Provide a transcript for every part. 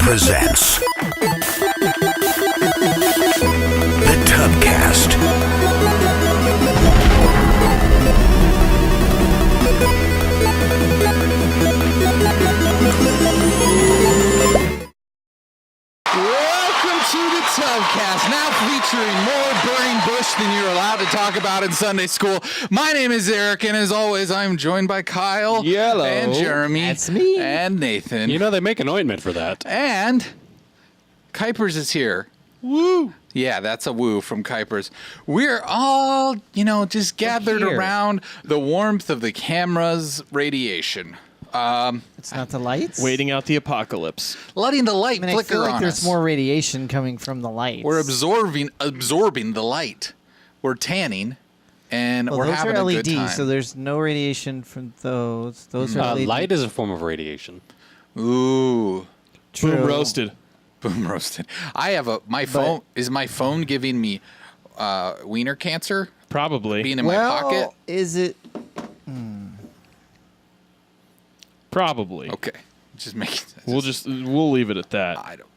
presents the TUBCAST. Welcome to the TUBCAST, now featuring more burning bush than you're allowed to talk about in Sunday school. My name is Eric, and as always, I'm joined by Kyle, Yellow. and Jeremy, That's me. and Nathan. You know, they make an ointment for that. And Kuipers is here. Woo! Yeah, that's a woo from Kuipers. We're all, just gathered here. around the warmth of the camera's radiation. It's not the lights. Waiting out the apocalypse. Letting the light I mean, I flicker feel like on there's us. more radiation coming from the lights. We're absorbing the light. We're tanning, and well, we're those having are a LEDs, good time. so there's no radiation from those. Those are LED. Light is a form of radiation. Ooh, True. Boom roasted. boom roasted. I have my phone. Is my phone giving me wiener cancer? Probably. Being in well, my pocket. is it? Probably. Okay, just make it. We'll leave it at that. I don't.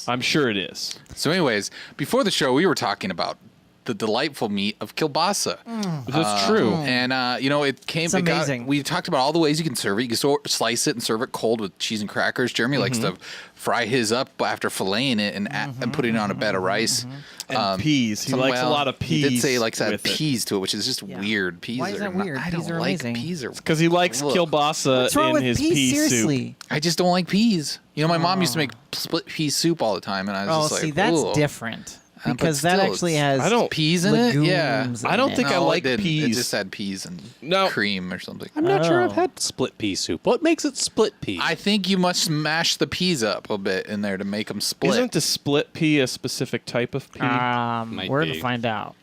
I'm sure it is. So, anyways, before the show, we were talking about the delightful meat of kielbasa. That's true. And, it came... It's amazing. We talked about all the ways you can serve it. You can slice it and serve it cold with cheese and crackers. Jeremy likes to fry his up after filleting it and putting it on a bed of rice. And peas. He likes a lot of peas. He did say he likes to add with it. peas to it, which is just Yeah. weird. Peas Why is that weird? I Peas don't are like amazing. peas. Because he likes Ugh. kielbasa What's wrong in with his peas? pea Seriously. I just don't like peas. My mom used to make split pea soup all the time, and I was Oh, just like, see, that's "Ooh." different But because that still, actually it's- has I don't- peas in it? Yeah. legumes I don't in think it. I like it didn't. It peas. just had peas and No. cream or something. I'm not sure Oh. I've had split pea soup. What makes it split pea? I think you must mash the peas up a bit in there to make them split. Isn't the split pea a specific type of pea? Might We're be. to find out.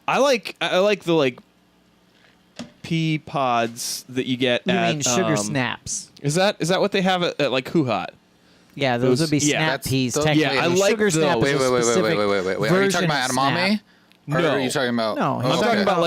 I like the pea pods that you get You at mean sugar snaps? Is that what they have at like Hoo Hot? Yeah, those Those- would be yeah, snap that's- peas. those- Technically, yeah, I like sugar those. snap is Wait, a specific wait. Are you version talking about of edamame? snap. Or No. are you talking about... No, he's I'm Okay. talking about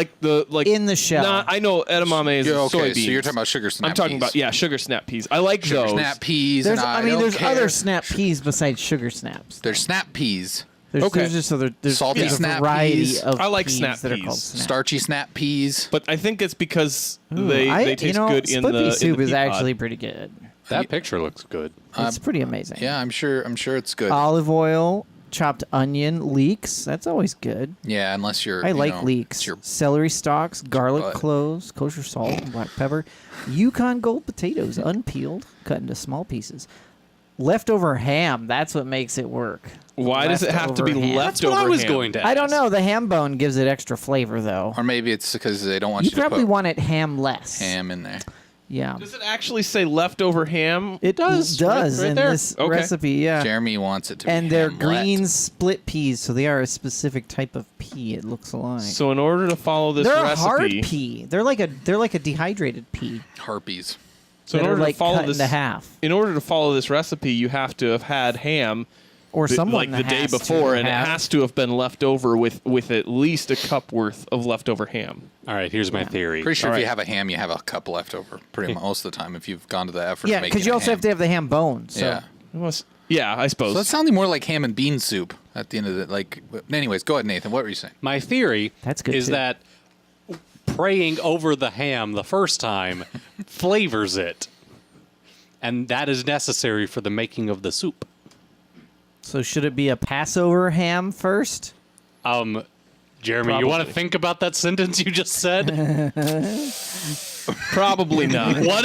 like In the shell. Nah, I know edamame is Yeah, okay, soybeans. so you're talking about sugar snap I'm talking peas. about sugar snap peas. I like Sugar those. snap peas. There's, and I mean, don't there's care. other snap peas besides sugar snaps. There's snap peas. There's, Okay. there's just other. There's Salty there's a snap variety peas. of I like peas snap that are peas. called snap. Starchy snap peas. But I think it's because Ooh, they taste good in split the pea in soup the is pea pod. actually pretty good. that picture looks good. It's pretty amazing. Yeah, I'm sure it's good. Olive oil, chopped onion, leeks. That's always good. Yeah, unless you're... I like leeks. it's your- Celery stalks, garlic butt. cloves, kosher salt, and black pepper. Yukon Gold potatoes, unpeeled, cut into small pieces. Leftover ham. That's what makes it work. Why does it have to be Leftover ham. leftover? That's what I was ham? going to ask. I don't know. The ham bone gives it extra flavor, though. Or maybe it's because they don't want You you to probably put want it ham-less. ham in there. Yeah. Does it actually say leftover ham? It does, does right in there. this Okay. recipe, yeah. Jeremy wants it to And be they're hamlet. green split peas, so they are a specific type of pea. It looks like. So in order to follow this they're recipe, a hard pea. They're like a dehydrated pea. Harpies. so in that are order like to follow cut this into half. in order to follow this recipe, you have to have had ham Or someone like the day has to before, and it have- has to have been left over with at least a cup worth of leftover ham. All right, here's my theory. Pretty sure All if you right. have a ham, you have a cup left over. Pretty most of the time, if you've gone to the effort Yeah, of making because you a also ham. have to have the ham bone. So. Yeah. Yeah, I suppose. So that's sounding more like ham and bean soup at the end of the Anyways, go ahead, Nathan. What were you saying? My theory That's good, is too. that praying over the ham the first time flavors it. And that is necessary for the making of the soup. So should it be a Passover ham first? Jeremy, you want to Probably. think about that sentence you just said? Probably not. What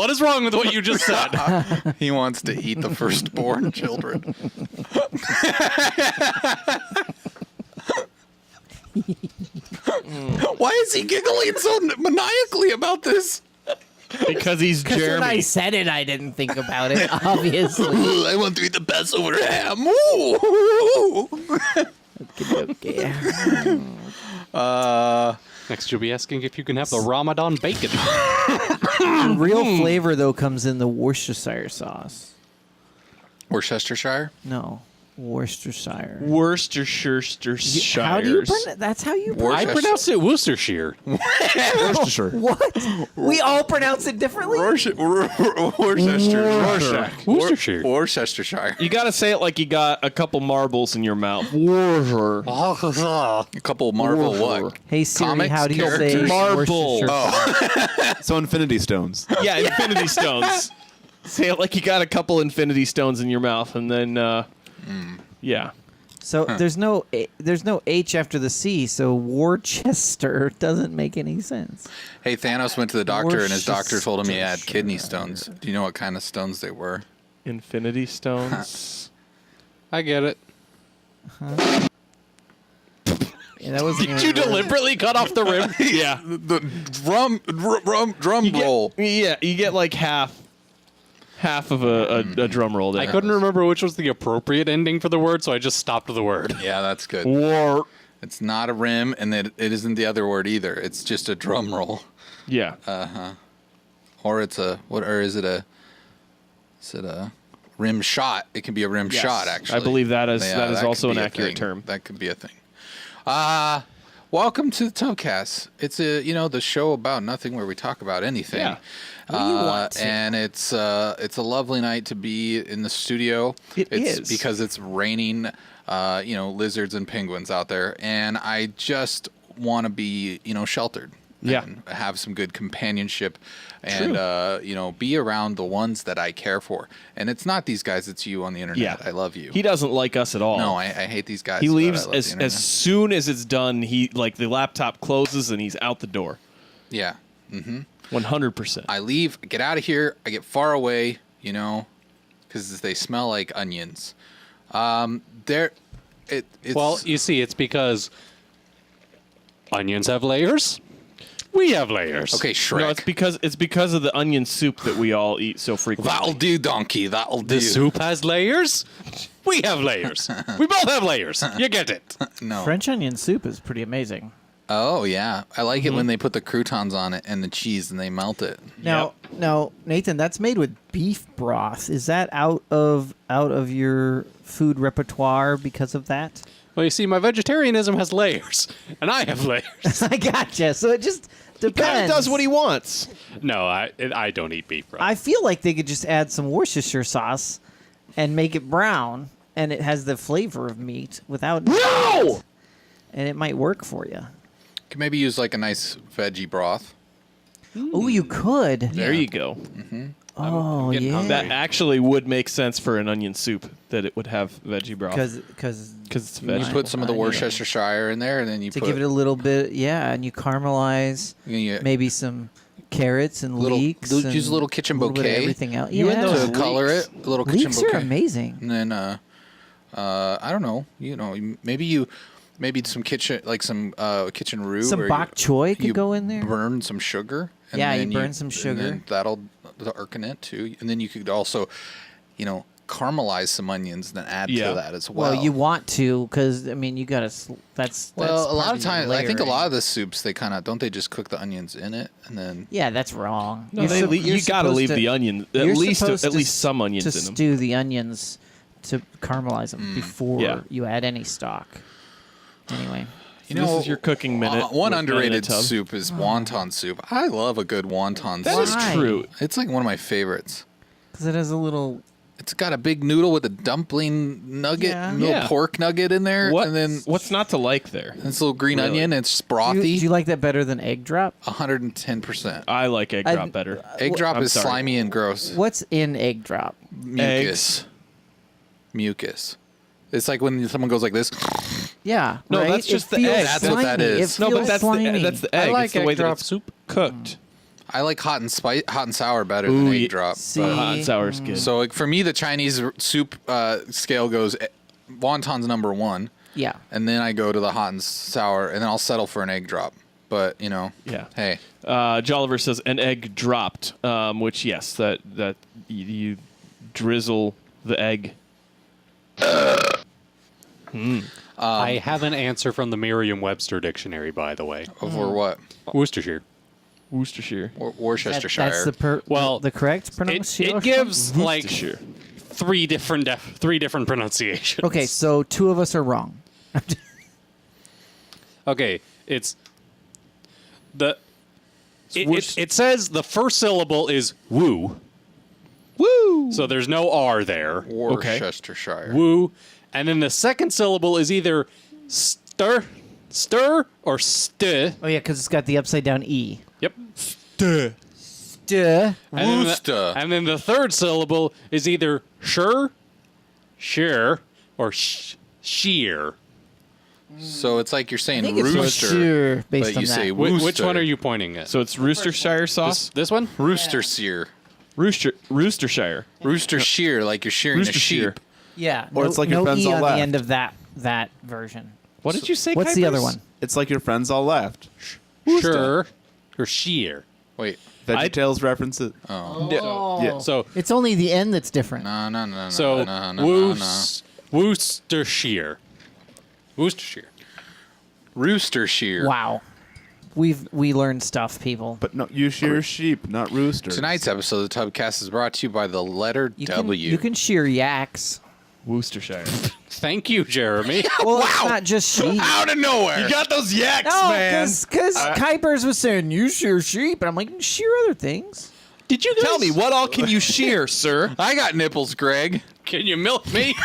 is wrong with what you just said? He wants to eat the firstborn children. Why is he giggling so maniacally about this? Because he's Because when I Jeremy. said it, I didn't think about it, obviously. I want to eat the Passover ham. Ooh. Okay. Next, you'll be asking if you can have the Ramadan bacon. The real flavor, though, comes in the Worcestershire sauce. Worcestershire? No. Worcestershire. Worcestershire. How do you pronounce? That's how you pronounce. I pronounce it Worcestershire. Worcestershire. What? We all pronounce it differently. Worcestershire. Worcestershire. You got to say it like you got a couple marbles in your mouth. A couple Marvel what? Hey Siri, Comics how do you say characters? Marble. Worcestershire? So Infinity Stones. Yeah, Infinity Stones. Say it like you got a couple Infinity Stones in your mouth, and then, yeah. So there's no H after the C, so Worcester doesn't make any sense. Hey, Thanos went to the doctor, and his doctor told him he had kidney stones. Do you know what kind of stones they were? Infinity Stones. I get it. Yeah, that wasn't Did you deliberately cut off the rim? Yeah. The drum roll. Yeah, you get like half of a drum roll there. I couldn't remember which was the appropriate ending for the word, so I just stopped the word. Yeah, that's good. War. It's not a rim, and it isn't the other word either. It's just a drum roll. Yeah. Or it's a what? Or is it a rim shot? It can be a rim Yes. shot. Actually, I believe that is Yeah, that is could also an be a accurate thing. term. That could be a thing. Welcome to the TUBCAST. It's the show about nothing where we talk about anything. Yeah. What do you want to? And it's a lovely night to be in the studio. It's because it's raining, lizards and penguins out there, and I just want to be, sheltered. Yeah. And have some good companionship, and be around the ones that I care for. And it's not these guys; it's you on the internet. Yeah. I love you. He doesn't like us at all. No, I hate these guys. He but I leaves love the as internet. soon as it's done. He the laptop closes and he's out the door. Yeah. 100%. I leave, get out of here. I get far away, because they smell like onions. It's Well, you see, it's because onions have layers. We have layers. okay, Shrek. No, it's because of the onion soup that we all eat so frequently. That'll do, donkey. That'll do. The soup has layers. We have layers. We both have layers. You get it. No. French onion soup is pretty amazing. Oh yeah, I like it when they put the croutons on it and the cheese and they melt it. Now, Nathan, that's made with beef broth. Is that out of your food repertoire because of that? Well, you see, my vegetarianism has layers, and I have layers. I gotcha. So it just depends. Kind of does what he wants. No, I don't eat beef broth. I feel like they could just add some Worcestershire sauce and make it brown, and it has the flavor of meat without No! and it might work for you. Could maybe use like a nice veggie broth. Oh, you could. There you go. Oh, getting yeah. hungry. That actually would make sense for an onion soup, that it would have veggie broth. Because it's You veggie. put some of the Worcestershire in there, and then you to put give it a little bit, yeah, and you caramelize you maybe some carrots and Little- leeks. use and a little kitchen a little bit of bouquet. everything else. You and yeah. those to color leeks. it. A little kitchen Leeks bouquet. are amazing. And then I don't know. Maybe some kitchen kitchen roux. Some where bok choy could you go in there. Burn some sugar. And Yeah, then you burn some and sugar. then that'll darken it too. And then you could also, caramelize some onions and then add Yeah. to that as well. Well, you want to, because I mean, you gotta. That's Well, that's a lot part of times, I think a layering. lot of the soups they don't they just cook the onions in it and then. Yeah, that's wrong. No, You're you got to supposed leave the onion, at you're least supposed to some onions to in them. stew the onions to caramelize them before Yeah. you add any stock. Anyway, This is your cooking minute. One with underrated Banana Tub. soup is wonton soup. I love a good wonton That is soup. Why? true. It's like one of my favorites. because it has a little. It's got a big noodle with a dumpling nugget, Yeah. little Yeah. pork nugget in there, and then What's not to like there? this little green Really? onion. It's Do you frothy. like that better than egg drop? 110%. I like egg I- drop better. Egg drop I'm is sorry. slimy and gross. What's in egg drop? Mucus. Mucus. It's like when someone goes like this. Yeah. No, right? that's It just the feels egg. That's what that slimy. is. It No, feels but that's slimy. the egg. I like it's the egg way that drop it's soup. cooked. I like hot and sour better Ooh, than yeah. egg drop. See, But hot and sour is good. So like for me, the Chinese soup scale goes wonton's number one, yeah. and then I go to the hot and sour, and then I'll settle for an egg drop. But Yeah. hey, Jolliver says an egg dropped, which yes, that you drizzle the egg. I have an answer from the Merriam-Webster dictionary, by the way. over what? Worcestershire. Worcestershire. Worcestershire. That's the Well, the correct It, pronunciation. it gives like Worcestershire. three different pronunciations. Okay, so two of us are wrong. Okay, it says the first syllable is woo. Woo! So there's no R there. Worcestershire. Woo. And then the second syllable is either stir, or st. Oh yeah, because it's got the upside down E. Yep. Duh. And then, Wooster. and then the third syllable is either sheer, or sheer. So it's like you're saying I think it's rooster, Worcestershire based but on you that. say Which wooster. one are you pointing at? So it's Worcestershire sauce? This one? Roostershire. Worcestershire. Roostershire, like you're shearing a Roostershire. sheep. Yeah. Or no, it's like your no friends E all on left. the end of that version. What did you say, What's the Kuipers? other one? It's like your friends all left. Sure. Or sheer. Wait. VeggieTales references. Oh. Yeah. So, It's only the end that's different. No. so Worcestershire. Roostershire. Wow. We learned stuff, people. But no, you shear sheep, not roosters. Tonight's episode of the TUBCAST is brought to you by the letter W. You can shear yaks. Worcestershire. Thank you, Jeremy. Well, it's not just sheep. Out of nowhere. You got those yaks, No, man. because Kuipers was saying you shear sheep, and I'm like, shear other things. Did you guys Tell me, what all can you shear, sir? I got nipples, Greg. Can you milk me?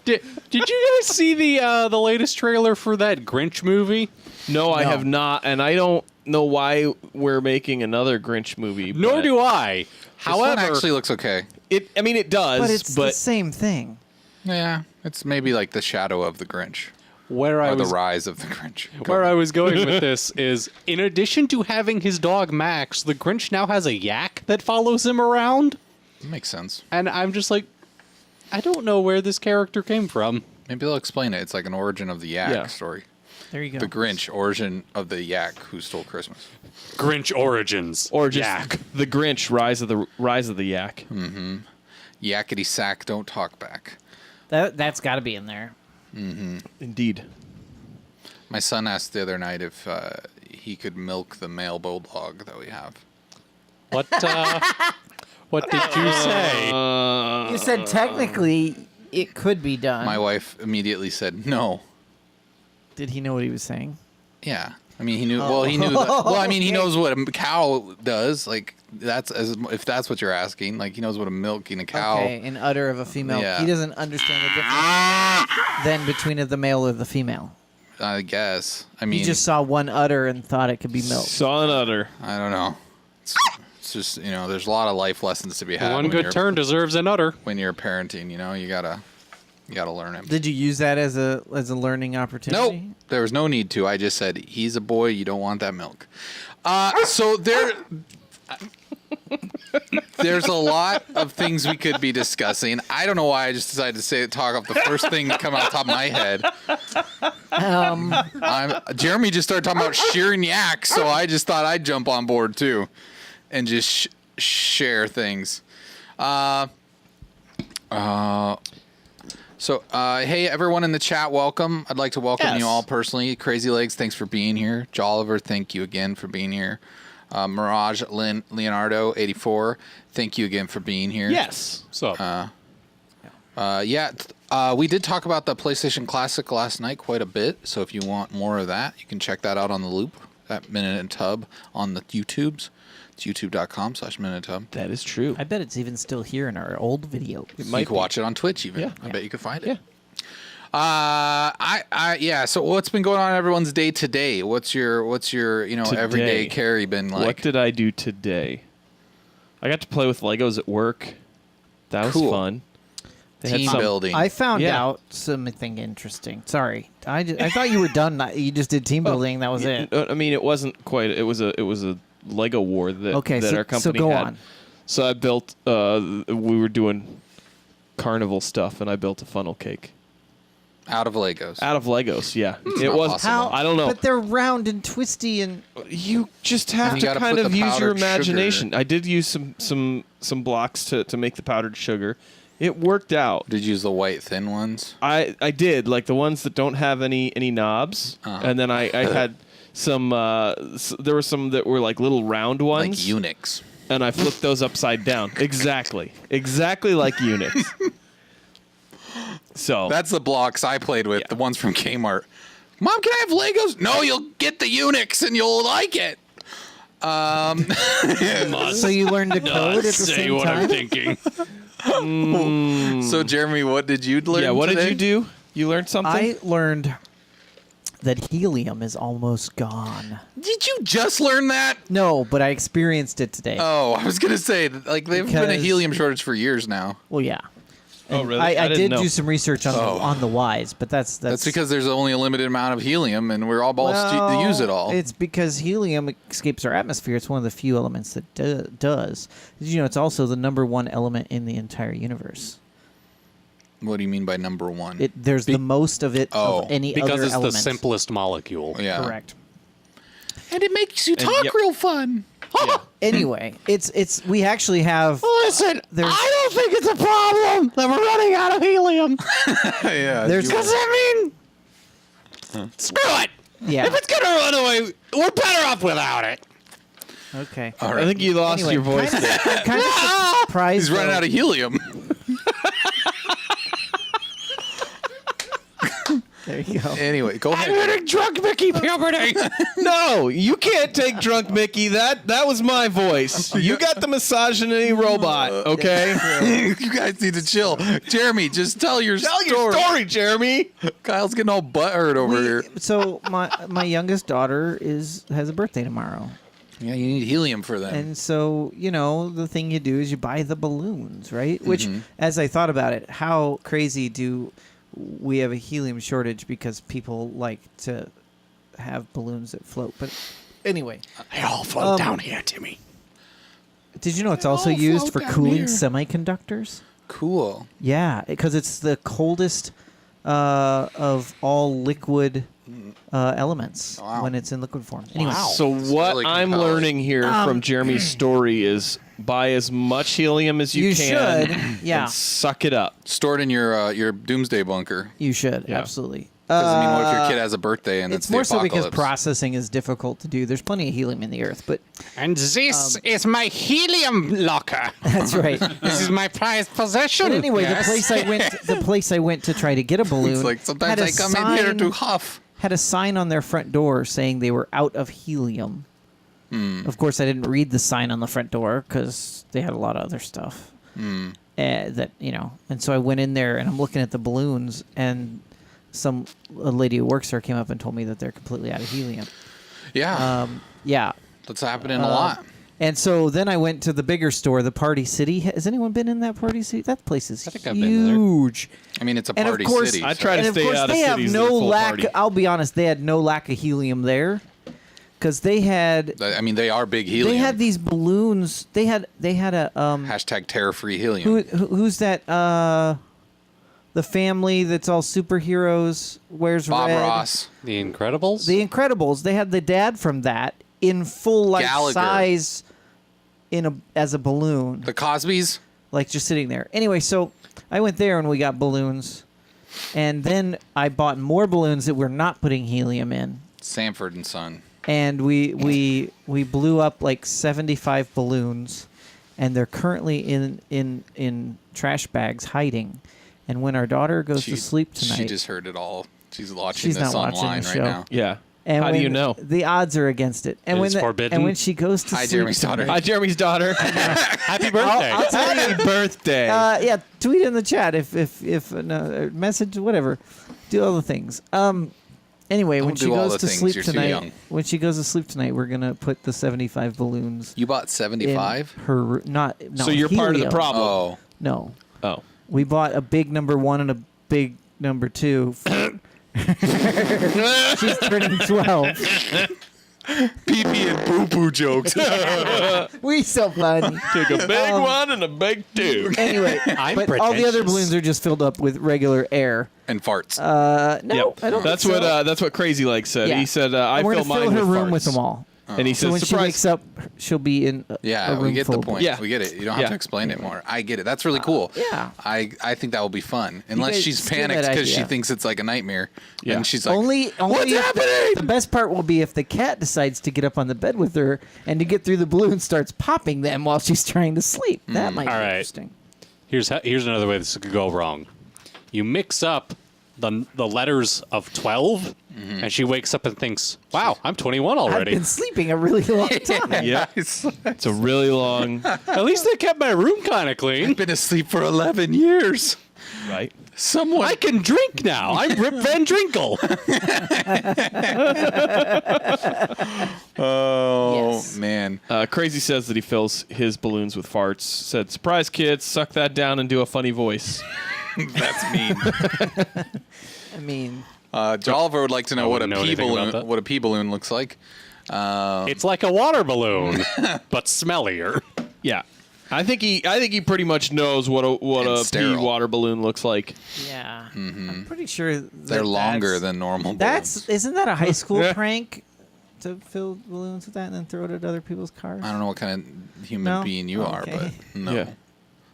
did you guys see the latest trailer for that Grinch movie? No, I have not, and I don't know why we're making another Grinch movie. Nor but do I. This one However, actually looks okay. it does, But it's the same thing. Yeah, it's maybe like the shadow of the Grinch. where I Or the was rise of the Grinch. where I was going with this is, in addition to having his dog Max, the Grinch now has a yak that follows him around, Makes sense. and I'm just like, I don't know where this character came from. Maybe they'll explain it. It's like an origin of the yak Yeah. story. There you go. The Grinch, origin of the yak who stole Christmas. Grinch origins, or just yak. the Grinch, rise of the yak. Yakety sack, don't talk back. That's got to be in there. Indeed. My son asked the other night if he could milk the male bulldog that we have. What did you say? You said technically it could be done. My wife immediately said no. Did he know what he was saying? Yeah. I mean, he knew. Well, he knew. That, well, I mean, he knows what a cow does. Like if that's what you're asking. Like he knows what a milking a cow. Okay, an udder of a female. Yeah. He doesn't understand the difference then between the male or the female. I guess. I mean, He just saw one udder and thought it could be milk. Saw an udder. I don't know. It's just there's a lot of life lessons to be had. One when good you're- turn deserves an udder. when you're parenting. You gotta learn it. Did you use that as a learning opportunity? Nope. There was no need to. I just said, he's a boy. You don't want that milk. So there's a lot of things we could be discussing. I don't know why I just decided to talk off the first thing that come out the top of my head. Jeremy just started talking about shearing yaks, so I just thought I'd jump on board too and just share things. So, hey, everyone in the chat, welcome. I'd like to welcome you all personally. Crazy Legs, thanks for being here. Jolliver, thank you again for being here. Mirage Leonardo, 84, thank you again for being here. Yes. So, We did talk about the PlayStation Classic last night quite a bit, so if you want more of that, you can check that out on the loop, at Minute and Tub on the YouTubes. It's youtube.com/MinuteTub. That is true. I bet it's even still here in our old video. It You might can be. watch it on Twitch even. Yeah. I bet you could find Yeah. it. So what's been going on in everyone's day today? What's your everyday Today. carry been like? What did I do today? I got to play with Legos at work. That was Cool. fun. They had Team some- building. I found Yeah. out something interesting. Sorry, I thought you were done. You just did team building. That was it. I mean, it wasn't quite. It was a Lego war that Okay, that so- our company so go had. on. So I built. We were doing carnival stuff, and I built a funnel cake Out of Legos. out of Legos. Yeah, it not was. possible. I don't know. But they're round and twisty and You just have And you to gotta kind put of the use your powdered sugar. imagination. I did use some blocks to make the powdered sugar. It worked out. Did you use the white thin ones? I did, like the ones that don't have any knobs, and then I had some. There were some that were like little round Like ones. Unix. and I flipped those upside down. Exactly like Unix. So That's the blocks I played with, the ones from Kmart. Mom, can I have Legos? No, you'll get the Unix and you'll like it. So you learned to code at the same what time? I'm thinking. So, Jeremy, what did you learn Yeah, what today? did you do? You learned something? I learned that helium is almost gone. Did you just learn that? No, but I experienced it today. Oh, I was going to say, like, they've been a Because- helium shortage for years now. Well, yeah. Oh, And really? I I didn't did know. do some research on the whys, but that's That's because there's only a limited amount of helium, and we're all balls to use it all. It's because helium escapes our atmosphere. It's one of the few elements that does. Did you know it's also the number one element in the entire universe? What do you mean by number one? There's the most of it Oh. of any Because other it's element. the simplest molecule. yeah. Correct. And it makes you talk yep. real fun. Anyway, it's we actually have. Listen, There's- I don't think it's a problem that we're running out of helium. Yeah. There's you- Because, I mean, screw it. Yeah. If it's going to run away, we're better off without it. Okay. All I right. think you lost Anyway, your voice there. Kind of surprised. He's running though. out of helium. There you go. Anyway, go I'm ahead. getting drunk, Mickey Puberty. No, you can't take drunk Mickey. That was my voice. You got the misogyny robot, okay? You guys need to chill. Jeremy, just tell your Tell story. your story, Jeremy. Kyle's getting all butthurt over here. So my youngest daughter has a birthday tomorrow. Yeah, you need helium for that. And so, the thing you do is you buy the balloons, right? Which, as I thought about it, how crazy do we have a helium shortage because people like to have balloons that float? But anyway, They all float down here, Timmy. did you know it's also used for cooling semiconductors? Cool. Yeah, because it's the coldest of all liquid elements Wow. when it's in liquid form. Anyway, So what really I'm compelling. learning here from Jeremy's story is buy as much helium as you you can should. Yeah, and suck it up. Store it in your doomsday bunker. you should. Yeah. Absolutely. Because, I mean, what if your kid has a birthday and It's the more so because apocalypse? processing is difficult to do. There's plenty of helium in the earth, but And this is my helium locker. that's right. This is my prized possession. But anyway, Yes. the place I went to try to get a balloon. It's like sometimes had a I come in here sign- to huff. Had a sign on their front door saying they were out of helium. Of course, I didn't read the sign on the front door because they had a lot of other stuff. And so I went in there and I'm looking at the balloons, and a lady who works there came up and told me that they're completely out of helium. Yeah. Yeah. That's happening a lot. And so then I went to the bigger store, the Party City. Has anyone been in that Party City? That place is think I've been there. huge. I mean, it's a And of party course- city. I so- try to And of stay course, out of they have cities no that are full lack. party. I'll be honest, they had no lack of helium there, because they had I mean, they are big helium. they had these balloons. They had a Hashtag terror-free helium. who's that? The family that's all superheroes wears Bob red. Ross. The Incredibles? The Incredibles. They had the dad from that in full life Gallagher. size as a balloon. The Cosbys. Like just sitting there. Anyway, so I went there and we got balloons, and then I bought more balloons that we're not putting helium in, Sanford and Son. and we blew up like 75 balloons, and they're currently in trash bags hiding. And when our daughter goes to sleep tonight, She just heard it all. She's watching She's this not watching online the right show. now. Yeah. and How do when you know? The odds are against it. And It when is forbidden? and when she goes to Hi, sleep Jeremy's daughter. Hi, Jeremy's daughter. Happy birthday. I'll tell you. Happy birthday. Yeah, tweet in the chat if no, message whatever, do all the things. Anyway, when Don't she do all goes the to things, sleep you're too tonight, young. when she goes to sleep tonight, we're gonna put the 75 balloons You bought in 75? her not. So you're part of the helium. problem. Oh. No, Oh. we bought a big number 1 and a big number 2. She's turning 12. Pee-pee and poo-poo jokes. We so funny. Take a big one and a big two. Anyway, I'm but all the other pretentious. balloons are just filled up with regular air. and farts. No, Yep. I don't. That's think so. what Crazy Legs said. Yeah. He said And I we're fill gonna mine fill her with room farts. with them all. And he So says, when she surprise. wakes up, she'll be in Yeah, a room we get full the of point. Yeah. We get it. You don't have Yeah. to explain it more. I get it. That's really cool. yeah. I think that will be fun. Unless guys she's steal panicked that because she idea. thinks it's like a nightmare. Yeah. And she's like, Only what's if happening? The best part will be if the cat decides to get up on the bed with her and to get through the balloon starts popping them while she's trying to sleep. That might be All right. interesting. Here's another way this could go wrong. You mix up the letters of 12, and she wakes up and thinks, "Wow, I'm 21 I've already." been sleeping a really long time. Yeah. It's a really long, At least they kept my room kind of clean. I've been asleep for 11 years. right? Someone. I can drink now. I'm Rip Van Drinkle. Oh, Yes. man. Crazy says that he fills his balloons with farts. Said, surprise, kids, suck that down and do a funny voice. That's mean. I mean, Jolliver would like to know what a wouldn't know pea anything about balloon that. what a pea balloon looks like. It's like a water balloon, but smellier. Yeah. I think he pretty much knows what a pea sterile. water balloon looks like. yeah. I'm pretty sure They're longer than normal balloons. Isn't that a high school prank to fill balloons with that and then throw it at other people's cars? I don't know what kind of human No? being you are, Okay. but no. Yeah.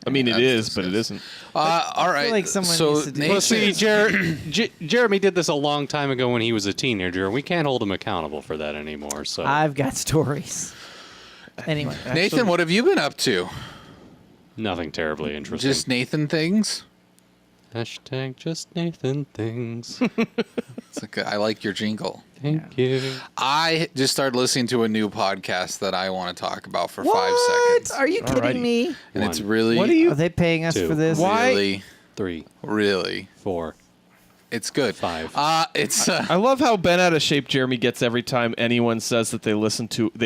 I mean, it That's is, but it isn't. All right. like someone so needs to do Nate Well, see, says- Jeremy did this a long time ago when he was a teenager, and we can't hold him accountable for that anymore. So I've got stories. Anyway, Nathan, what have you been up to? nothing terribly interesting. Just Nathan things? Hashtag just Nathan things. It's like I like your jingle. Thank you. I just started listening to a new podcast that I want to talk about for 5 what? seconds. Are you kidding Alrighty. me? And it's One. really, What are you? Are they paying us Two. for this? Why? really, 3, really, 4, it's good. 5. It's I love how bent out of shape Jeremy gets every time anyone says that they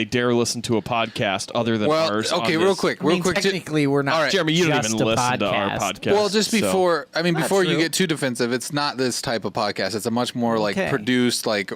dare listen to a podcast other than well, ours. on okay, this. real quick, I mean, ju- technically, we're not. All right. Jeremy, you don't just even a listen to our podcast. Well, just so- before, I mean, Not before you true. get too defensive, it's not this type of podcast. It's a much more like Okay. produced, like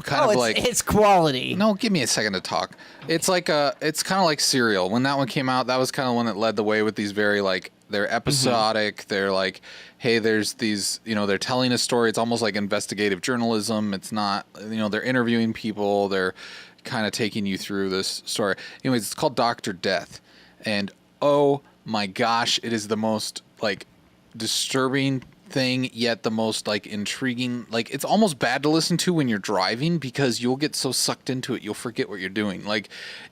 kind Oh, of like. it's quality. No, give me a second to talk. It's like it's kind of like Serial. When that one came out, that was kind of one that led the way with these very like they're episodic. They're like, hey, there's these, they're telling a story. It's almost like investigative journalism. It's not, they're interviewing people. They're kind of taking you through this story. Anyways, it's called Dr. Death, and oh my gosh, it is the most like disturbing thing, yet the most like intriguing. Like it's almost bad to listen to when you're driving because you'll get so sucked into it you'll forget what you're doing. Like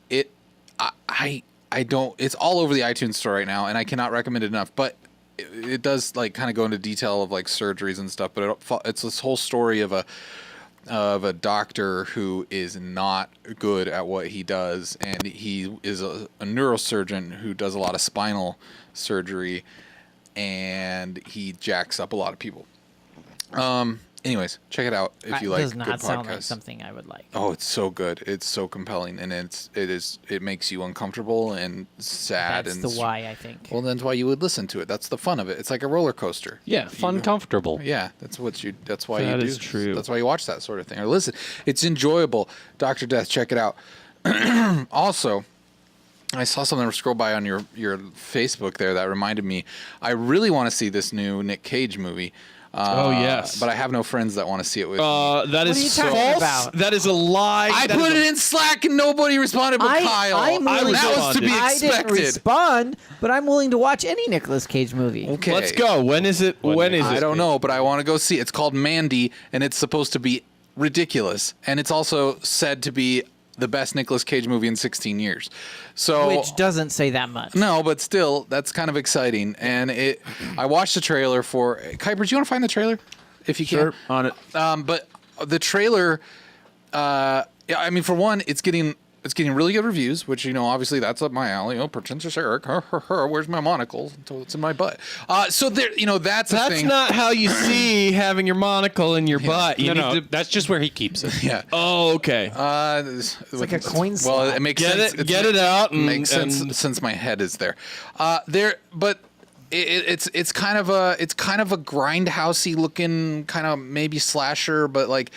it, I don't. It's all over the iTunes store right now, and I cannot recommend it enough. But it does like kind of go into detail of like surgeries and stuff. But it's this whole story of a doctor who is not good at what he does, and he is a neurosurgeon who does a lot of spinal surgery, and he jacks up a lot of people. Anyways, check it out if you like does good not sound like podcasts. something I would like. Oh, it's so good. It's so compelling, and it makes you uncomfortable and sad. That's and the why, I think. Well, that's why you would listen to it. That's the fun of it. It's like a roller coaster. Yeah, fun, comfortable. Yeah, that's why That you do. is true. That's why you watch that sort of thing or listen. It's enjoyable. Dr. Death, check it out. Also, I saw something scroll by on your Facebook there that reminded me. I really want to see this new Nick Cage movie. Oh, yes. But I have no friends that want to see it with me. That are is you talking false. about? That is a lie. I That put is it in Slack and nobody responded but Kyle. I'm willing was that to- was to be I didn't expected. respond, but I'm willing to watch any Nicolas Cage movie. Okay. Let's go. When is it? When is it? I don't know, but I want to go see it. It's called Mandy, and it's supposed to be ridiculous. And it's also said to be the best Nicolas Cage movie in 16 years. So Which doesn't say that much. no, but still, that's kind of exciting. And I watched the trailer for Kuiper. Do you want to find the trailer, if you Sure, can? on it. But the trailer, yeah, I mean, for one, it's getting really good reviews, which obviously that's up my alley. Oh, pretentious Eric, where's my monocle? So it's in my butt. So there, that's a That's thing. not how you see having your monocle in your butt. You No, need to. that's just where he keeps it. Yeah. Oh, okay. It's like a coin Well, slot. it makes Get sense. it. Get it out. And, Makes sense and- since my head is there. But it's kind of a grindhousey looking kind of maybe slasher, but like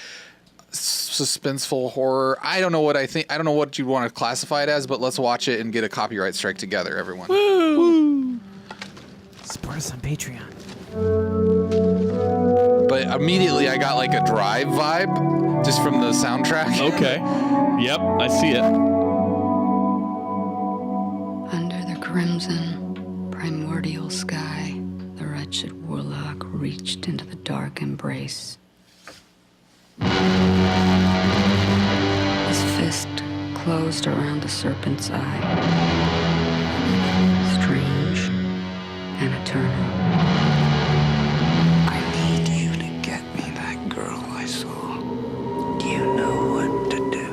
suspenseful horror. I don't know what I think. I don't know what you want to classify it as, but let's watch it and get a copyright strike together, everyone. Support us on Patreon. but immediately I got like a Drive vibe just from the soundtrack. Okay. Yep, I see it. Under the crimson, primordial sky, the wretched warlock reached into the dark embrace. His fist closed around the serpent's eye. Strange and eternal. I need you to get me that girl I saw. You know what to do.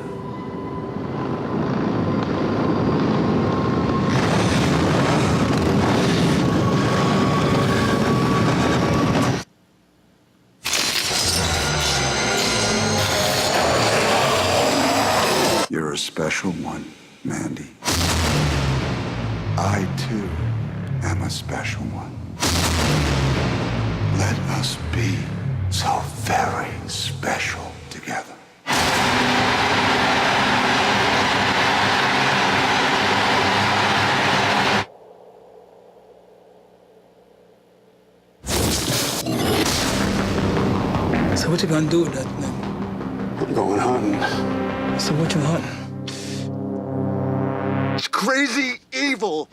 You're a special one, Mandy. I, too, am a special one. Let us be so very special together. So what you gonna do with that thing? I'm going hunting. So what you hunting? It's crazy evil.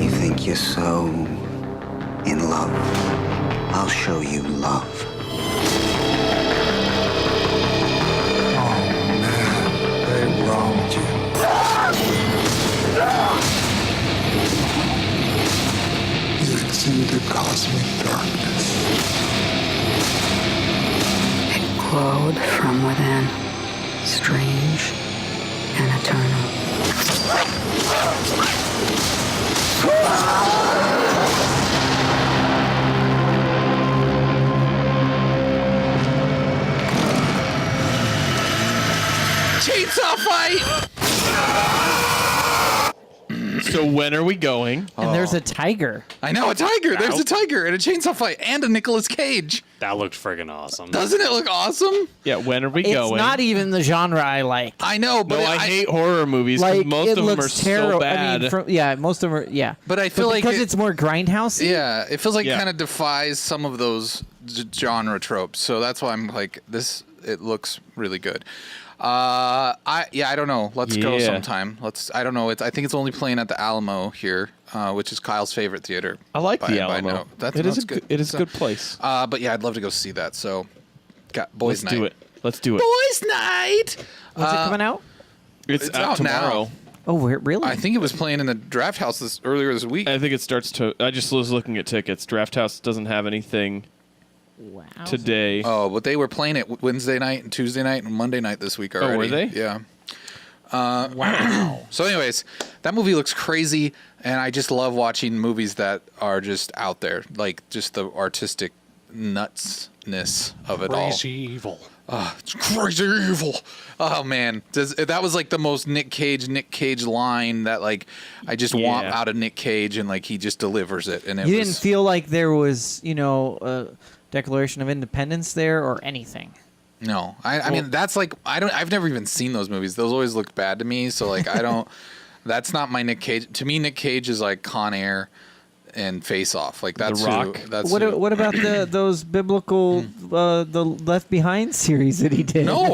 You think you're so in love? I'll show you love. Oh man, what's wrong with you? You exude the cosmic darkness. It glowed from within, strange and eternal. Chainsaw fight! So when are we going? And there's a tiger. I know, a tiger. There's a tiger and a chainsaw fight and a Nicolas Cage. That looked friggin' awesome. Doesn't it look awesome? Yeah, when are we It's going? not even the genre I like. I know, but No, I hate horror movies because Like most it of them looks are so terrible. bad. I mean, most of them are. Yeah, But I feel like because it- it's more grindhouse. Yeah, it feels like Yeah. kind of defies some of those genre tropes. So that's why I'm like, this. It looks really good. I don't know. Let's go Yeah. sometime. I don't know. I think it's only playing at the Alamo here, which is Kyle's favorite theater. I like by- the by Alamo. note. It is that's a good. It is a So, good place. But yeah, I'd love to go see that. So, got boys' Let's night. do it. Let's do it. Boys' night. When's it coming out? It's It's out out now. tomorrow. Oh, really? I think it was playing in the Draft House earlier this week. I think it starts to. I just was looking at tickets. Draft House doesn't have anything wow. today. Oh, but they were playing it Wednesday night and Tuesday night and Monday night this week already. were they? Yeah. Wow. So, anyways, that movie looks crazy, and I just love watching movies that are just out there, like just the artistic nutsness of it all. Crazy evil. It's crazy evil. Oh man, that was like the most Nick Cage line that like I just want Yeah. out of Nick Cage, and like he just delivers it. And it You was, didn't feel like there was, a Declaration of Independence there or anything. No, I mean that's like I've never even seen those movies. Those always look bad to me. So like I don't. That's not my Nick Cage. To me, Nick Cage is like Con Air and Face Off. Like that's Rock? That's What who- what about those biblical the Left Behind series that he did? No.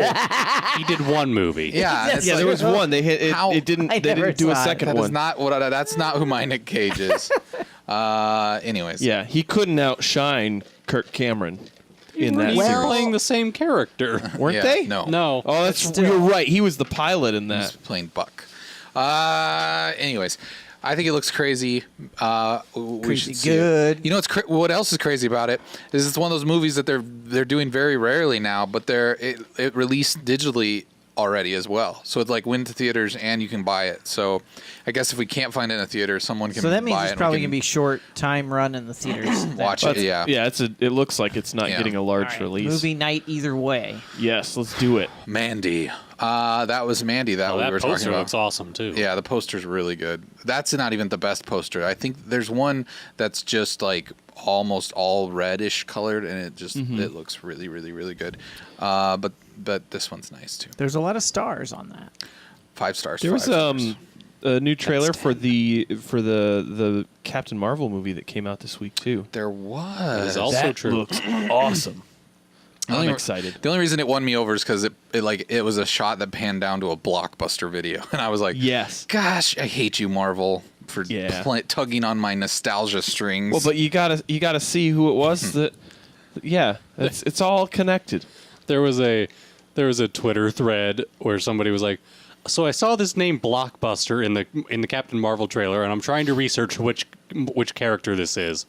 He did one movie. Yeah. it's Yeah, like- there was one. They hit it. How- It didn't. I They never didn't do a saw it. second That is one. not what. That's not who my Nick Cage is. Anyways. Yeah, he couldn't outshine Kirk Cameron in that He's series. playing the same character. Weren't Yeah, they? No. No. Oh, you're right. He was the pilot in He's that. playing Buck. Anyways, I think it looks crazy. We Crazy should see it. good. You know what else is crazy about it? Is it's one of those movies that they're doing very rarely now, but it released digitally already as well. So it's like went to theaters and you can buy it. So I guess if we can't find it in a theater, someone can So that means buy it. it's and we probably can gonna be short time run in the theaters. watch But it. Yeah. Yeah, it looks like it's not Yeah. getting a large Alright, release. Movie night either way. Yes, let's do it. Mandy. That was Mandy that Oh, we that were talking poster about. looks awesome too. Yeah, the poster's really good. That's not even the best poster. I think there's one that's just like almost all reddish colored, and it just it looks really, really, really good. But this one's nice too. There's a lot of stars on that. 5 stars. There was 5 stars. a new trailer for the Captain Marvel movie that came out this week too. There That was. is also That true. looks awesome. I'm excited. The only reason it won me over is because it was a shot that panned down to a Blockbuster video, and I was like, Yes. gosh, I hate you, Marvel, for tugging on my nostalgia strings. Well, but you gotta see who it was that. Yeah, it's all connected. There was a Twitter thread where somebody was like, "So I saw this name Blockbuster in the Captain Marvel trailer, and I'm trying to research which character this is.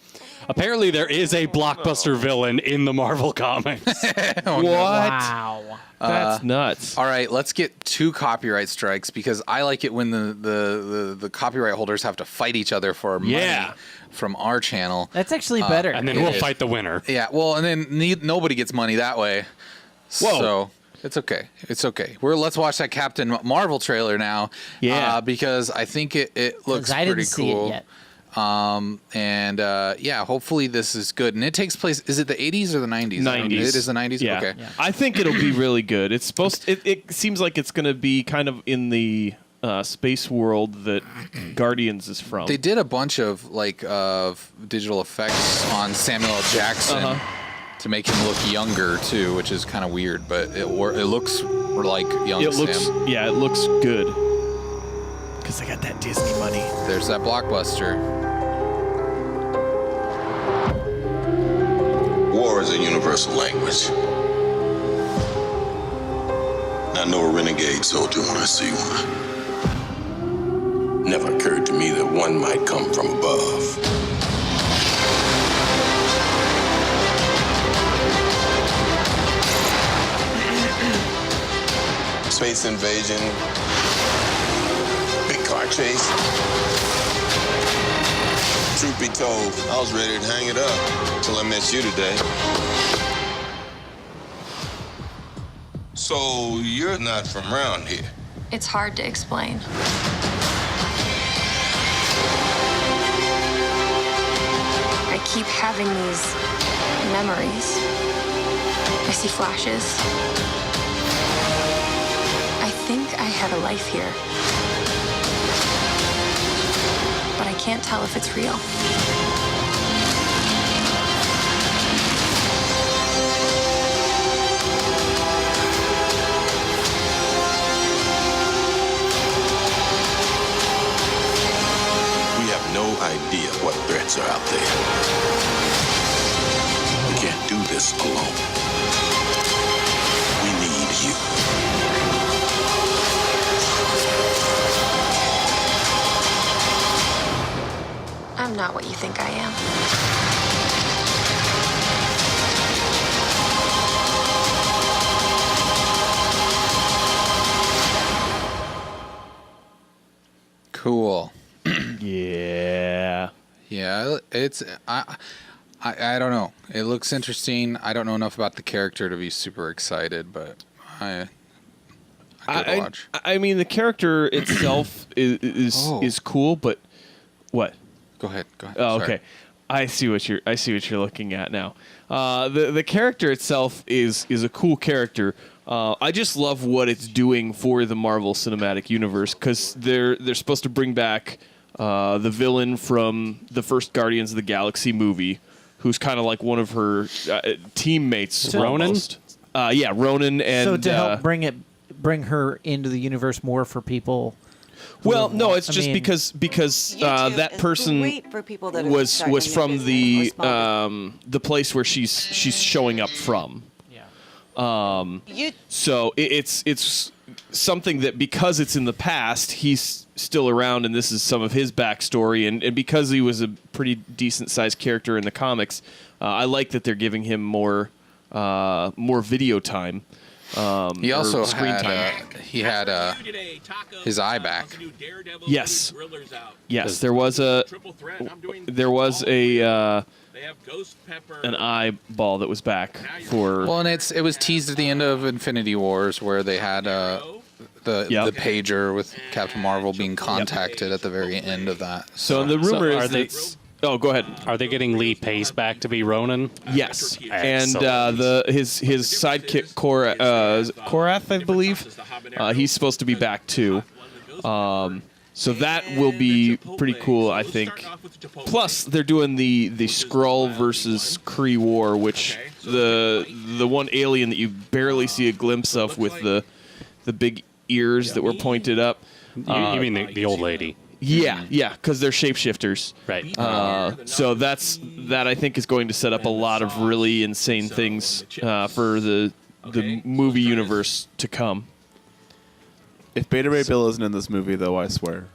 Apparently, there is a Blockbuster villain in the Marvel comics." What? Wow. That's nuts. All right, let's get 2 copyright strikes because I like it when the copyright holders have to fight each other for money from our channel. That's actually better. And then we'll fight the winner. Yeah, well, and then nobody gets money that way. Whoa. So it's okay. It's okay. Let's watch that Captain Marvel trailer now. Yeah. Because I think it looks 'Cause I pretty didn't see cool. it yet. Hopefully this is good. And it takes place. Is it the 80s or the 90s? 90s. It is the 90s. Yeah. Okay. I think it'll be really good. It's supposed. It seems like it's going to be kind of in the space world that Guardians is from. They did a bunch of digital effects on Samuel L. Jackson to make him look younger too, which is kind of weird, but it looks like young Sam. Yeah, it looks good. Because they got that Disney money. There's that Blockbuster. War is a universal language. I know a renegade soldier when I see one. Never occurred to me that one might come from above. Space invasion, big car chase. Truth be told, I was ready to hang it up till I met you today. So you're not from around here? It's hard to explain. I keep having these memories. I see flashes. I think I had a life here. But I can't tell if it's real. We have no idea what threats are out there. We can't do this alone. We need you. I'm not what you think I am. Cool. Yeah. Yeah, it's I don't know. It looks interesting. I don't know enough about the character to be super excited, but I could watch. I mean, the character itself is cool, but what? Go ahead. Oh, Sorry. okay. I see what you're looking at now. The character itself is a cool character. I just love what it's doing for the Marvel Cinematic Universe because they're supposed to bring back the villain from the first Guardians of the Galaxy movie, who's kind of like one of her teammates. Ronan? Yeah, Ronan. And So to help bring her into the universe more for people. Well, no, it's just because that person wait for people that was from the place where she's showing up from. So it's something that because it's in the past, he's still around, and this is some of his backstory, and because he was a pretty decent sized character in the comics, I like that they're giving him more video time. He also screen had his eye back. Yes, there was an eyeball that was back for. Well, and it was teased at the end of Infinity Wars where they had the pager with Captain Marvel being contacted at the very end of that. So the rumor is that. Oh, go ahead. Are they getting Lee Pace back to be Ronan? Yes, Excellent. and his sidekick Korath, I believe, he's supposed to be back too. So that will be pretty cool, I think. Plus, they're doing the Skrull versus Kree war, which the one alien that you barely see a glimpse of with the big ears that were pointed up. You mean the old lady? Yeah, because they're shapeshifters. Right. So that I think is going to set up a lot of really insane things for the movie universe to come. If Beta Ray Bill isn't in this movie, though, I swear.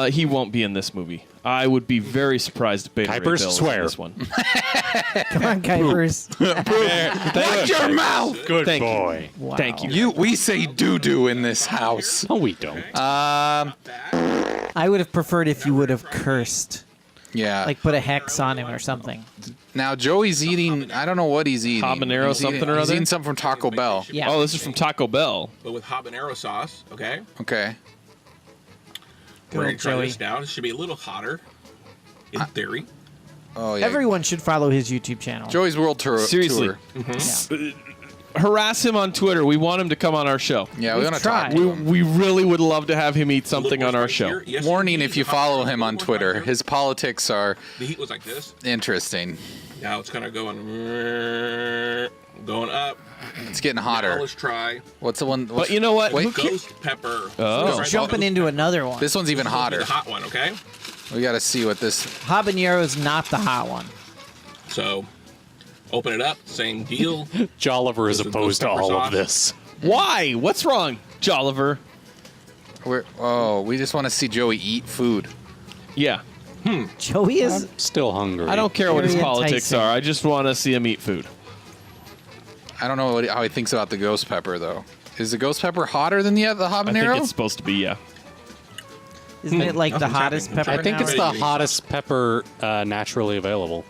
He won't be in this movie. I would be very surprised if Beta Ray Bill is in this one. Come on, Kuipers. Watch your mouth. Good Thank you. boy. Wow. Thank you. We say doo-doo in this house. No, we don't. I would have preferred if you would have cursed. Yeah. Like put a hex on him or something. Now Joey's eating. I don't know what he's eating. Habanero something or He's other? eating something from Taco Bell. Yeah. Oh, this is from Taco Bell. But with habanero sauce, okay? Okay. We're going to try Joey. this now. It should be a little hotter, in theory. Oh yeah. Everyone should follow his YouTube channel. Joey's World Tour. Seriously. Tour. Harass him on Twitter. We want him to come on our show. Yeah, we We've want to talk. tried. to him. We really would love to have him eat something on our Right show. here. Yes, Warning: indeed. if you follow him on Twitter, his politics are The heat was like this. interesting. Now it's kind of going up. It's getting Now hotter. let's try What's the one? But you know what? Wait, Who ca- ghost pepper. Oh. Jumping into another one. this one's even This will be hotter. the hot one, okay? We got to see what this. Habanero is not the hot one. So, open it up. Same deal. Jolliver is This is opposed to ghost all pepper of this. Why? What's wrong, Jolliver? We just want to see Joey eat food. Yeah. Joey is. Still hungry. I don't care what his Very politics enticing. are. I just want to see him eat food. I don't know how he thinks about the ghost pepper though. Is the ghost pepper hotter than the I think habanero? it's supposed to be, yeah. Isn't it like the Nothing's hottest happening. pepper? I think now? it's the hottest pepper naturally available.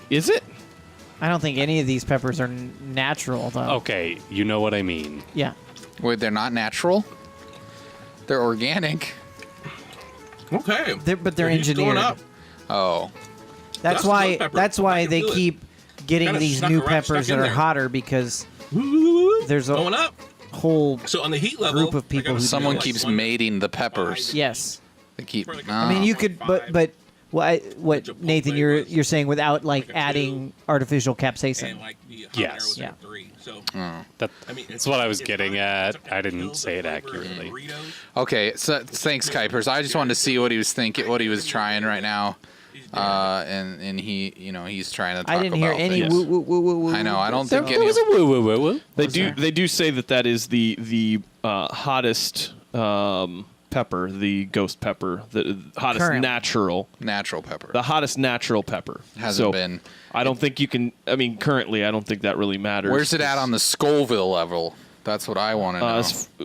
Is it? I don't think any of these peppers are natural though. Okay, you know what I mean. Yeah. Wait, they're not natural. They're organic. Okay. But they're The heat's engineered. going up. Oh, That's the why. ghost pepper. That's why I can they feel it. keep getting Kinda these snuck new around- peppers stuck that in are there. hotter because there's Going a up. whole. So on the heat level, Group of people I gotta who do someone like keeps one- mating the peppers. Yes. They keep. I mean, you could, but what Chipotle Nathan, you're was saying without like like a adding artificial and capsaicin. like the Yes. habaneros Yeah. are 3. So That's I mean, what I was getting at. I didn't say it accurately. accurately. Okay, so thanks, Kuipers. I just wanted to see what he was thinking, what he was trying right now, and he, he's trying to. Taco I didn't hear Bell any things. woo woo woo woo woo. I know. I don't There, think there any. was a woo woo woo woo. They do say that is the hottest pepper, the ghost pepper, the hottest Current. natural pepper. the hottest natural pepper. Hasn't So, been. I don't think you can. I mean, currently, I don't think that really matters. Where's it at on the Scoville level? That's what I want to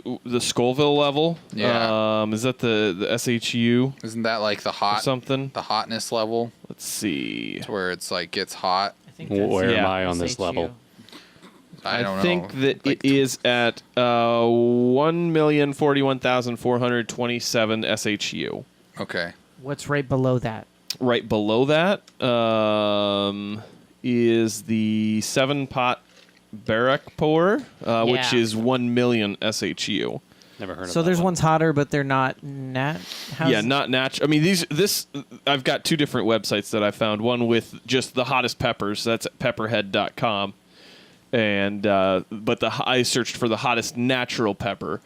know. The Scoville level? Yeah. Is that the SHU Isn't that like the or hot, something? the hotness level, Let's see. to where it's like gets hot? I think that's Where am Yeah. I on this SHU. level? I don't know. think that Like, it is at 1,041,427 SHU. Okay. What's right below that? Right below that is the 7-pot barrack pour, which Yeah. is 1 million SHU. Never heard of So that there's one. one's hotter, but they're not Yeah, not natural. I mean, this. I've got two different websites that I found. One with just the hottest peppers. That's at pepperhead.com. And but I searched for the hottest natural pepper,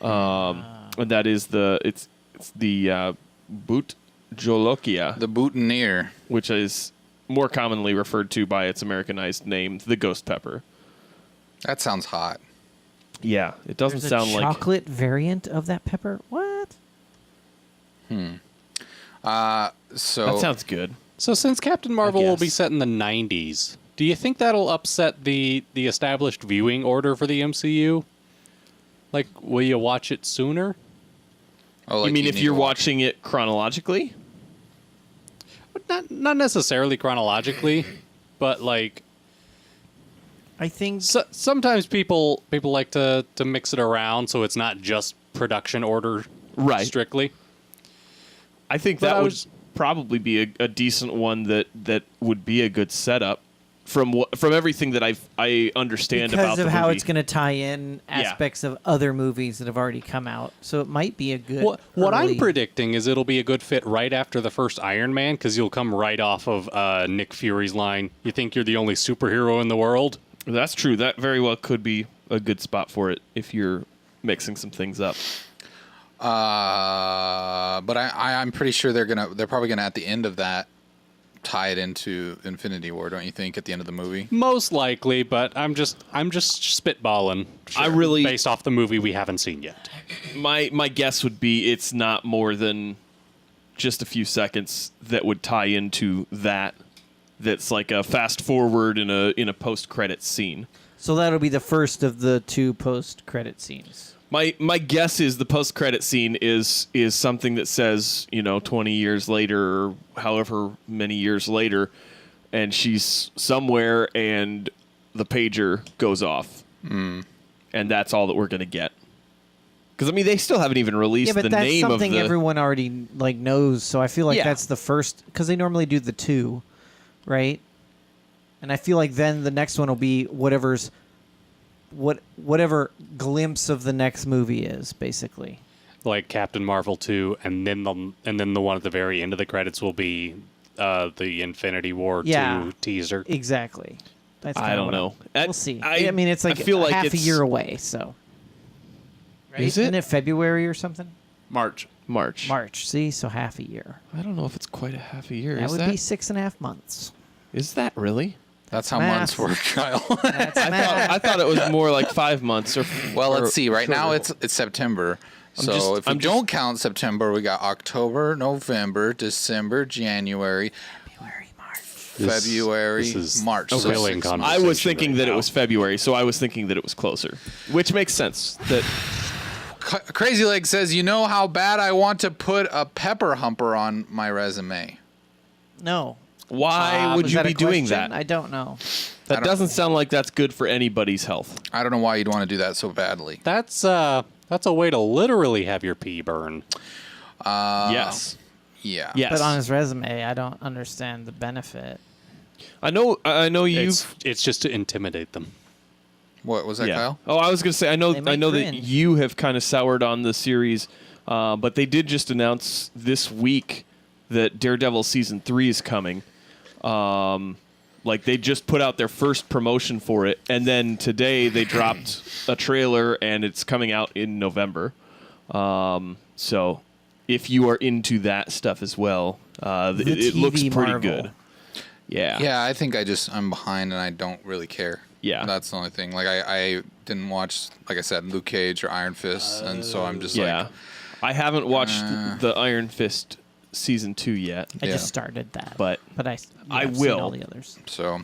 and that is it's the Boot Jolokia, The boutonniere. which is more commonly referred to by its Americanized name, the ghost pepper. That sounds hot. Yeah, it doesn't There's sound a like. chocolate variant of that pepper. What? So That sounds good. So since Captain Marvel will be guess. set in the 90s, do you think that'll upset the established viewing order for the MCU? Like, will you watch it sooner? Oh, like you mean if need you're to watch- watching it chronologically? Not necessarily chronologically, but like I think sometimes people like to mix it around so it's not just production order Right. strictly. I think But that I would was- probably be a decent one that would be a good setup. from everything that I understand about the movie. Because of how it's going to tie in aspects of other movies that have already come out. So it might be a good What I'm predicting is it'll be a good fit right after the first Iron Man, because you'll come right off of Nick Fury's line, "You think you're the only superhero in the world?" That's true. That very well could be a good spot for it if you're mixing some things up. But I'm pretty sure they're probably gonna at the end of that tie it into Infinity War, don't you think? At the end of the movie, Most likely, but I'm just spitballing. Based off the movie we haven't seen yet. My guess would be it's not more than just a few seconds that would tie into that. That's like a fast forward in a post credit scene. So that'll be the first of the 2 post credit scenes. My guess is the post credit scene is something that says 20 years later or however many years later, and she's somewhere and the pager goes off, and that's all that we're gonna get. Because they still haven't even released the name of the. Yeah, but that's something everyone already knows. So I feel like that's the first, because they normally do the 2, right? And I feel like then the next one will be whatever glimpse of the next movie is, basically. Like Captain Marvel 2, and then the one at the very end of the credits will be the Infinity War 2 teaser. Exactly. That's I don't know. We'll see. I mean, it's like I feel like half a it's- year away, so. Right? Is it? Isn't it February or something? March. See? So half a year. I don't know if it's quite a half a year. That would be 6.5 months. Is that really? that's how months work, Kyle. That's I thought it was more like 5 months. Well, let's see. Right now it's September. So if you don't count September, we got October, November, December, January, February, March. A So willing I was thinking that it was February, so I was thinking that it was closer, which makes sense. That Crazy Leg says, "You know how bad I want to put a pepper humper on my resume." No. why would Was you that a be doing question? that? I don't know. That doesn't sound like that's good for anybody's health. I don't know why you'd want to do that so badly. That's a way to literally have your pee burn. Yes. Yeah. Yes. But on his resume, I don't understand the benefit. I know you've. It's just to intimidate them. What was that, Kyle? Oh, I was gonna say I know They might that cringe. you have kind of soured on the series, but they did just announce this week that Daredevil season 3 is coming. Like they just put out their first promotion for it, and then today they dropped a trailer, and it's coming out in November. So if you are into that stuff as well, it looks TV pretty Marvel. good. Yeah. Yeah, I think I'm behind and I don't really care. Yeah. That's the only thing. Like I didn't watch, like I said, Luke Cage or Iron Fist, and so I'm just like, I haven't watched the Iron Fist season 2 yet. I just started that, but I've will. seen all the others. So,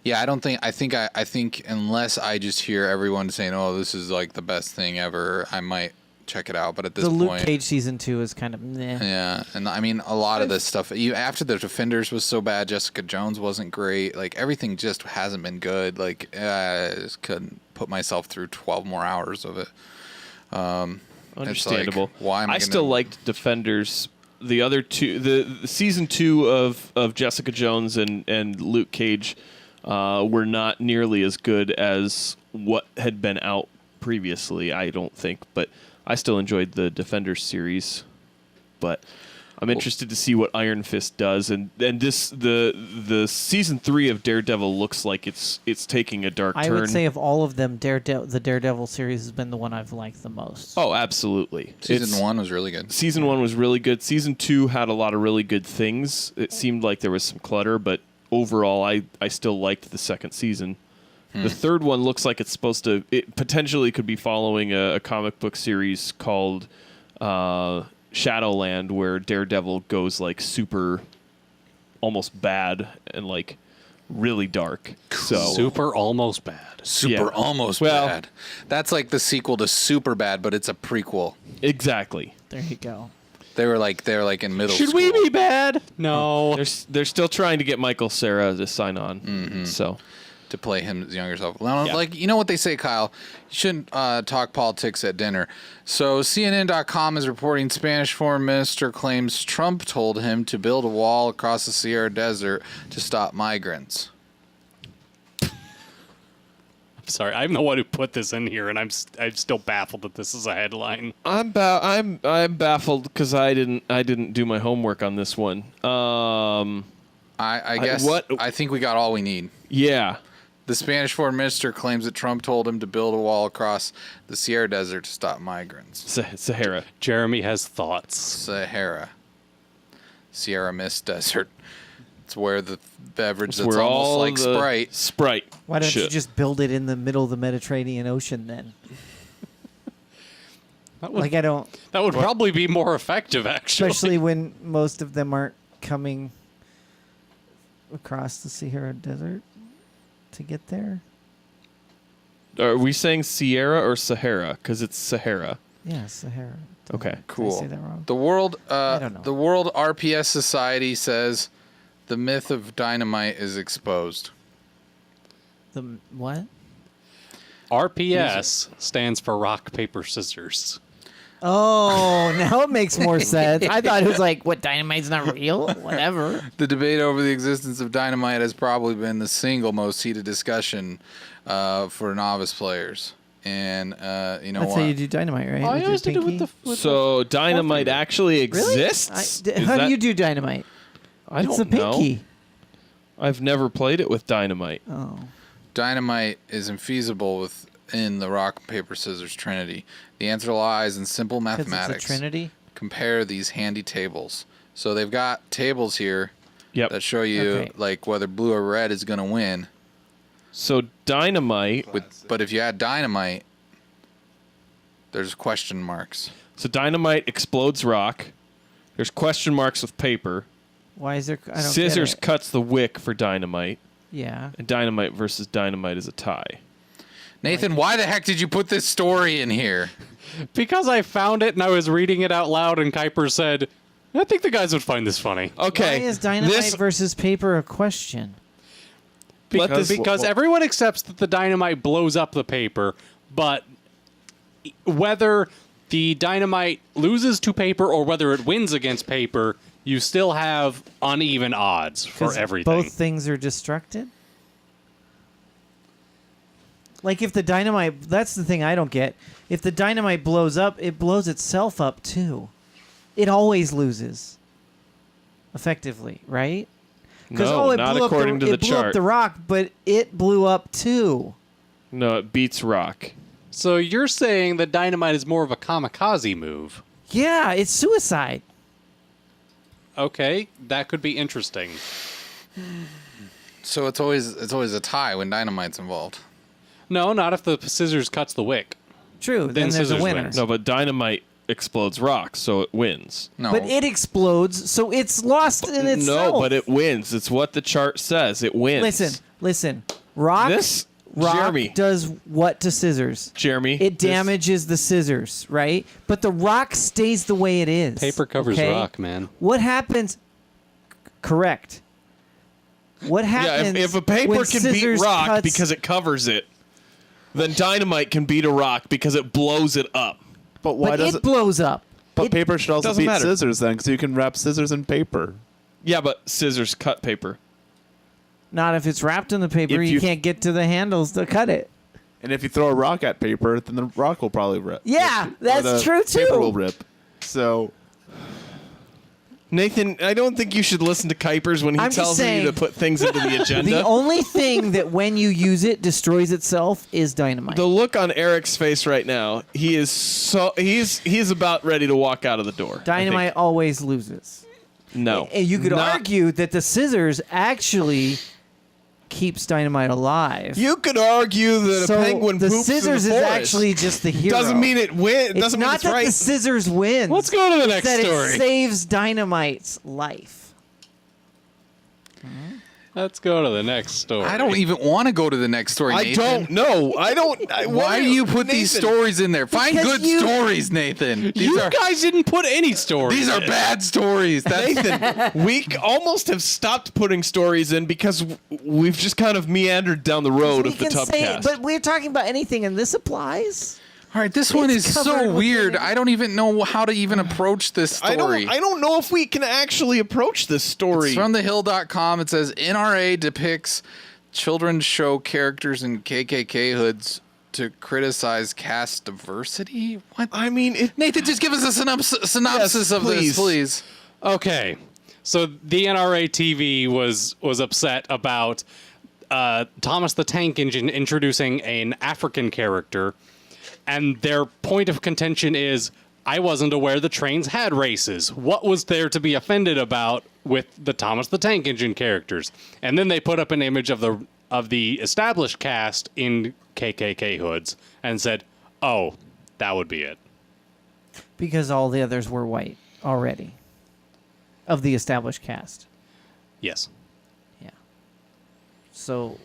yeah, I think unless I just hear everyone saying, "Oh, this is like the best thing ever," I might check it out. But at this The point, Luke Cage season 2 is kind of meh. yeah, and I mean a lot of this stuff. After the Defenders was so bad, Jessica Jones wasn't great. Like everything just hasn't been good. Like I just couldn't put myself through 12 more hours of it. Understandable. It's like, why am I still liked Defenders. The other two, the season 2 of Jessica Jones and Luke Cage were not nearly as good as what had been out previously, I don't think. But I still enjoyed the Defenders series. But I'm interested to see what Iron Fist does, and the season 3 of Daredevil looks like it's taking a dark turn. I would say of all of them, the Daredevil series has been the one I've liked the most. Oh, absolutely. Season 1 was really good. Season 1 was really good. Season 2 had a lot of really good things. It seemed like there was some clutter, but overall, I still liked the second season. The third one looks like it's supposed to. It potentially could be following a comic book series called Shadowland, where Daredevil goes like super, almost bad and like really dark. So Super almost bad. Super almost bad. That's like the sequel to Super Bad, but it's a prequel. Exactly. There you go. They're like in middle school. Should we be bad? No. They're still trying to get Michael Cera to sign on. So to play his younger self. Now, Yeah. like, you know what they say, Kyle? You shouldn't talk politics at dinner. So CNN.com is reporting Spanish foreign minister claims Trump told him to build a wall across the Sahara Desert to stop migrants. Sorry, I'm the one who put this in here, and I'm still baffled that this is a headline. I'm baffled because I didn't do my homework on this one. I guess I think we got all we need. Yeah. The Spanish foreign minister claims that Trump told him to build a wall across the Sahara Desert to stop migrants. Sahara. Jeremy has thoughts. Sahara Mist Desert. It's where the beverage It's that's where almost all like the Sprite. Sprite. Why don't you shit. just build it in the middle of the Mediterranean Ocean then? That would, Like I don't, that would probably be more effective, actually. especially when most of them aren't coming across the Sahara Desert to get there. Are we saying Sierra or Sahara? Because it's Sahara. Yeah, Sahara. Okay. Did Cool. I say that wrong? The World don't know. the World RPS Society says the myth of dynamite is exposed. The what? RPS stands for rock, paper, scissors. Oh, now it makes more sense. I thought it was like, what, dynamite's not real? Whatever. The debate over the existence of dynamite has probably been the single most heated discussion for novice players. And you know That's what? how you do dynamite, right? I With always your did it with pinky? the. So dynamite actually Really? exists? How do you do dynamite? I It's don't a know. pinky. I've never played it with dynamite. Oh. Dynamite is infeasible within the rock, paper, scissors trinity. The answer lies in simple 'Cause mathematics. it's a trinity? Compare these handy tables. So they've got tables here Yep. that show you Okay. like whether blue or red is going to win. So dynamite. But if you add dynamite, there's question marks. So dynamite explodes rock. There's question marks with paper. Why is there... I don't Scissors get it. cuts the wick for dynamite. Yeah. And dynamite versus dynamite is a tie. Nathan, why the heck did you put this story in here? Because I found it and I was reading it out loud, and Kuiper said, I think the guys would find this funny. Okay. Why is dynamite versus paper a question? Because everyone accepts that the dynamite blows up the paper, but whether the dynamite loses to paper or whether it wins against paper, you still have uneven odds for 'Cause everything. both things are destructed? Like if the dynamite... That's the thing I don't get. If the dynamite blows up, it blows itself up too. It always loses. Effectively, right? No, not according to the It blew up chart. the rock, but it blew up too. No, it beats rock. So you're saying that dynamite is more of a kamikaze move. Yeah, it's suicide. Okay, that could be interesting. So it's always a tie when dynamite's involved. No, not if the scissors cuts the wick. True, then there's a scissors winner. wins. No, but dynamite explodes rock, so it wins. No. But it explodes, so it's lost in itself. No, but it wins. It's what the chart says. It wins. Listen. Rock Jeremy. does what to scissors? Jeremy. It damages the scissors, right? But the rock stays the way it is. Paper covers okay? rock, man. What happens? Correct. What happens? if a paper when can beat scissors rock cuts- because it covers it, then dynamite can beat a rock because it blows it up. But why But does it blows up. But paper should also doesn't beat matter. scissors then, because you can wrap scissors in paper. Yeah, but scissors cut paper. Not if it's wrapped in the paper. If You you- can't get to the handles to cut it. And if you throw a rock at paper, then the rock will probably rip. Yeah, Or that's the true, Paper too. will rip. So Nathan, I don't think you should listen to Kuipers when he I'm just tells saying- you to put things into the agenda. The only thing that when you use it destroys itself is dynamite. The look on Eric's face right now, he is he's about ready to walk out of the door. I think. Dynamite always loses. No. And you could Not- argue that the scissors actually keeps dynamite alive. You could argue that So a penguin the poops scissors in the is forest. actually just the hero. Doesn't mean it wins. It's Doesn't mean not it's that right. the scissors wins. Let's go to the It's next that story. It saves dynamite's life. Let's go to the next story. I don't even want to go to the next story, I Nathan. don't know. I don't. Why do you put these Nathan, stories in there? Find Because good stories, Nathan. These You are guys didn't put any stories. these are in. bad stories. That's Nathan, we almost have stopped putting stories in because we've just kind of meandered down the road We of the can say, TUBCAST. but we're talking about anything, and this applies. all right. This one It's is covered so with weird. it. I don't even know how to even approach this story. I don't know if we can actually approach this story. It's from thehill.com. It says NRA depicts children's show characters in KKK hoods to criticize caste diversity. What? I mean, Nathan, just give us a synopsis Yes, of please. this, please. Okay, so the NRA TV was upset about Thomas the Tank Engine introducing an African character, and their point of contention is, I wasn't aware the trains had races. What was there to be offended about with the Thomas the Tank Engine characters? And then they put up an image of the established cast in KKK hoods and said, "Oh, that would be it." Because all the others were white already. Of the established cast. Yes. Yeah. So,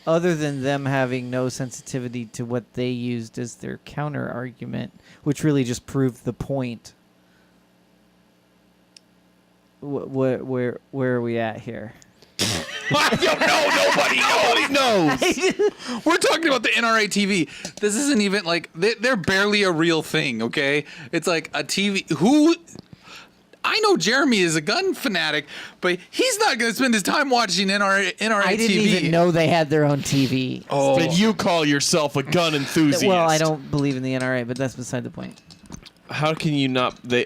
other than them having no sensitivity to what they used as their counter argument, which really just proved the point. Where are we at here? I don't know. Nobody knows. We're talking about the NRA TV. This isn't even like they're barely a real thing. Okay, it's like a TV. Who? I know Jeremy is a gun fanatic, but he's not going to spend his time watching NRA I didn't TV. even know they had their own TV. Oh, Then you call yourself a gun enthusiast. Well, I don't believe in the NRA, but that's beside the point. How can you not? They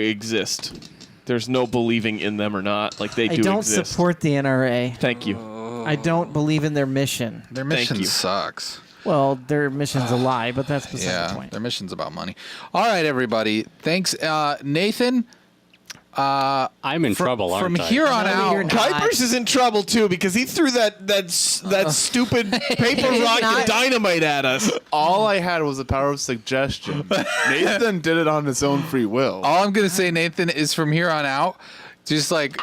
exist. There's no believing in them or not. Like they do I don't exist. support the NRA. Thank you. I don't believe in their mission. their Thank mission you. sucks. Well, their mission's a lie, but that's beside the Yeah, point. their mission's about money. All right, everybody. Thanks, Nathan. I'm in trouble, aren't From I? here on No, you're out, not. Kuipers is in trouble too because he threw that stupid paper rock not. and dynamite at us. All I had was the power of suggestion. Nathan did it on his own free will. all I'm gonna say, Nathan, is from here on out, just like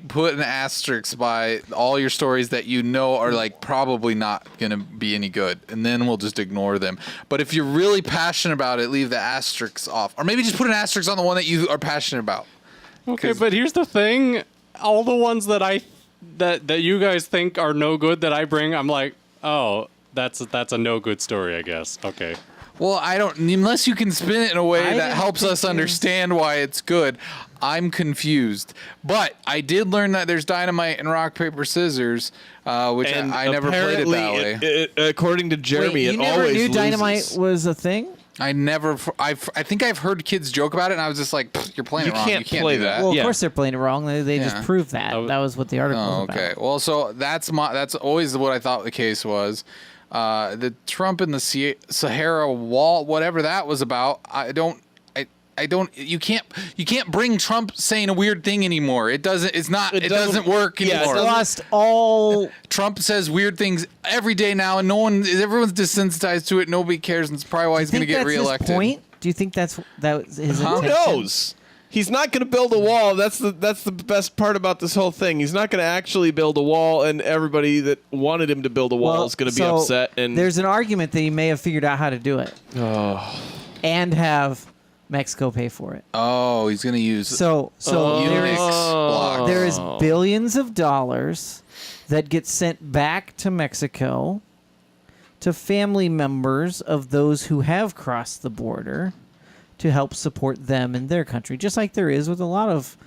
put an asterisk by all your stories that you know are like probably not gonna be any good, and then we'll just ignore them. But if you're really passionate about it, leave the asterisks off, or maybe just put an asterisk on the one that you are passionate about. Okay, but here's the thing: all the ones that that you guys think are no good that I bring, I'm like, oh, that's a no good story, I guess. Okay. Well, I don't, unless you can spin it in a way I that didn't helps think us you- understand why it's good. I'm confused. But I did learn that there's dynamite and rock, paper, scissors, which And I never played it that way. According to Jeremy, Wait, you it never always knew loses. dynamite was a thing? I think I've heard kids joke about it, and I was just like, "Pfft, you're playing You it wrong. can't You can't play do that. that." Well, of Yeah. course they're playing it wrong. They just Yeah. proved that. That was what the article Oh, was okay. about. Well, so that's always what I thought the case was. The Trump and the Sahara Wall, whatever that was about. I don't. You can't bring Trump saying a weird thing anymore. It doesn't. It's not. It doesn't work yeah, it anymore. doesn't- Lost all. Trump says weird things every day now, and everyone's desensitized to it. Nobody cares, and it's probably why he's going to get Think that's reelected. his point? Do you think that was his Who intention? knows? He's not going to build a wall. That's the best part about this whole thing. He's not going to actually build a wall, and everybody that wanted him to build a wall is going to be so upset. And there's an argument that he may have figured out how to do it, and have Mexico pay for it. Oh, he's going to use So Unix blocks. there is billions of dollars that get sent back to Mexico to family members of those who have crossed the border to help support them in their country, just like there is with a lot of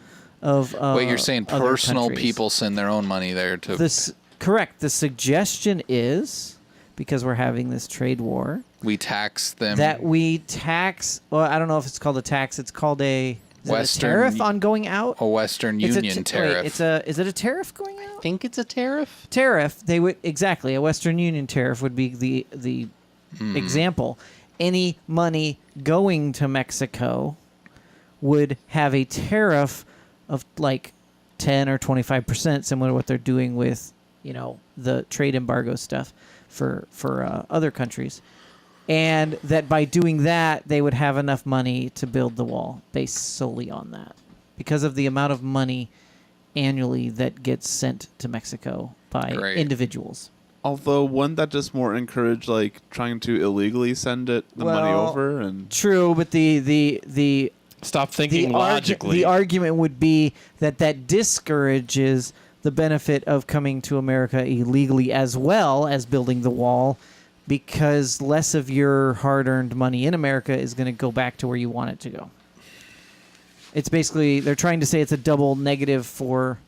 Wait, you're saying other personal countries. people send their own money there to? Correct. The suggestion is, because we're having this trade war, we tax them. that we tax. Well, I don't know if it's called a tax. It's called a Western tariff on going out. a Western It's a Union t- tariff. Wait, is it a tariff going out? I think it's a tariff. Tariff. They would exactly a Western Union tariff would be the example. Any money going to Mexico would have a tariff of like 10 or 25%, similar to what they're doing with the trade embargo stuff for other countries. And that by doing that, they would have enough money to build the wall based solely on that. Because of the amount of money annually that gets sent to Mexico by individuals. Although, wouldn't that just more encourage like trying to illegally send the money over? And true, but the stop thinking logically. The argument would be that discourages the benefit of coming to America illegally as well as building the wall, because less of your hard-earned money in America is going to go back to where you want it to go. It's basically, they're trying to say it's a double negative for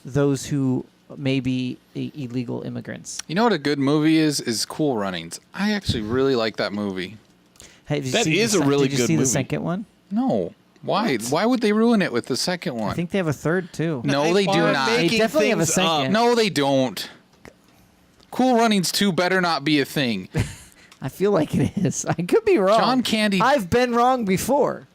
those who may be illegal immigrants. You know what a good movie is? Is Cool Runnings. I actually really like that movie. Have you That seen is the a really Did you good see movie. the second one? No. Why? What? Why would they ruin it with the second one? I think they have a third, too. No, they do not. They definitely have a second. No, they don't. Cool Runnings 2 better not be a thing. I feel like it is. I could be wrong. John Candy. I've been wrong before.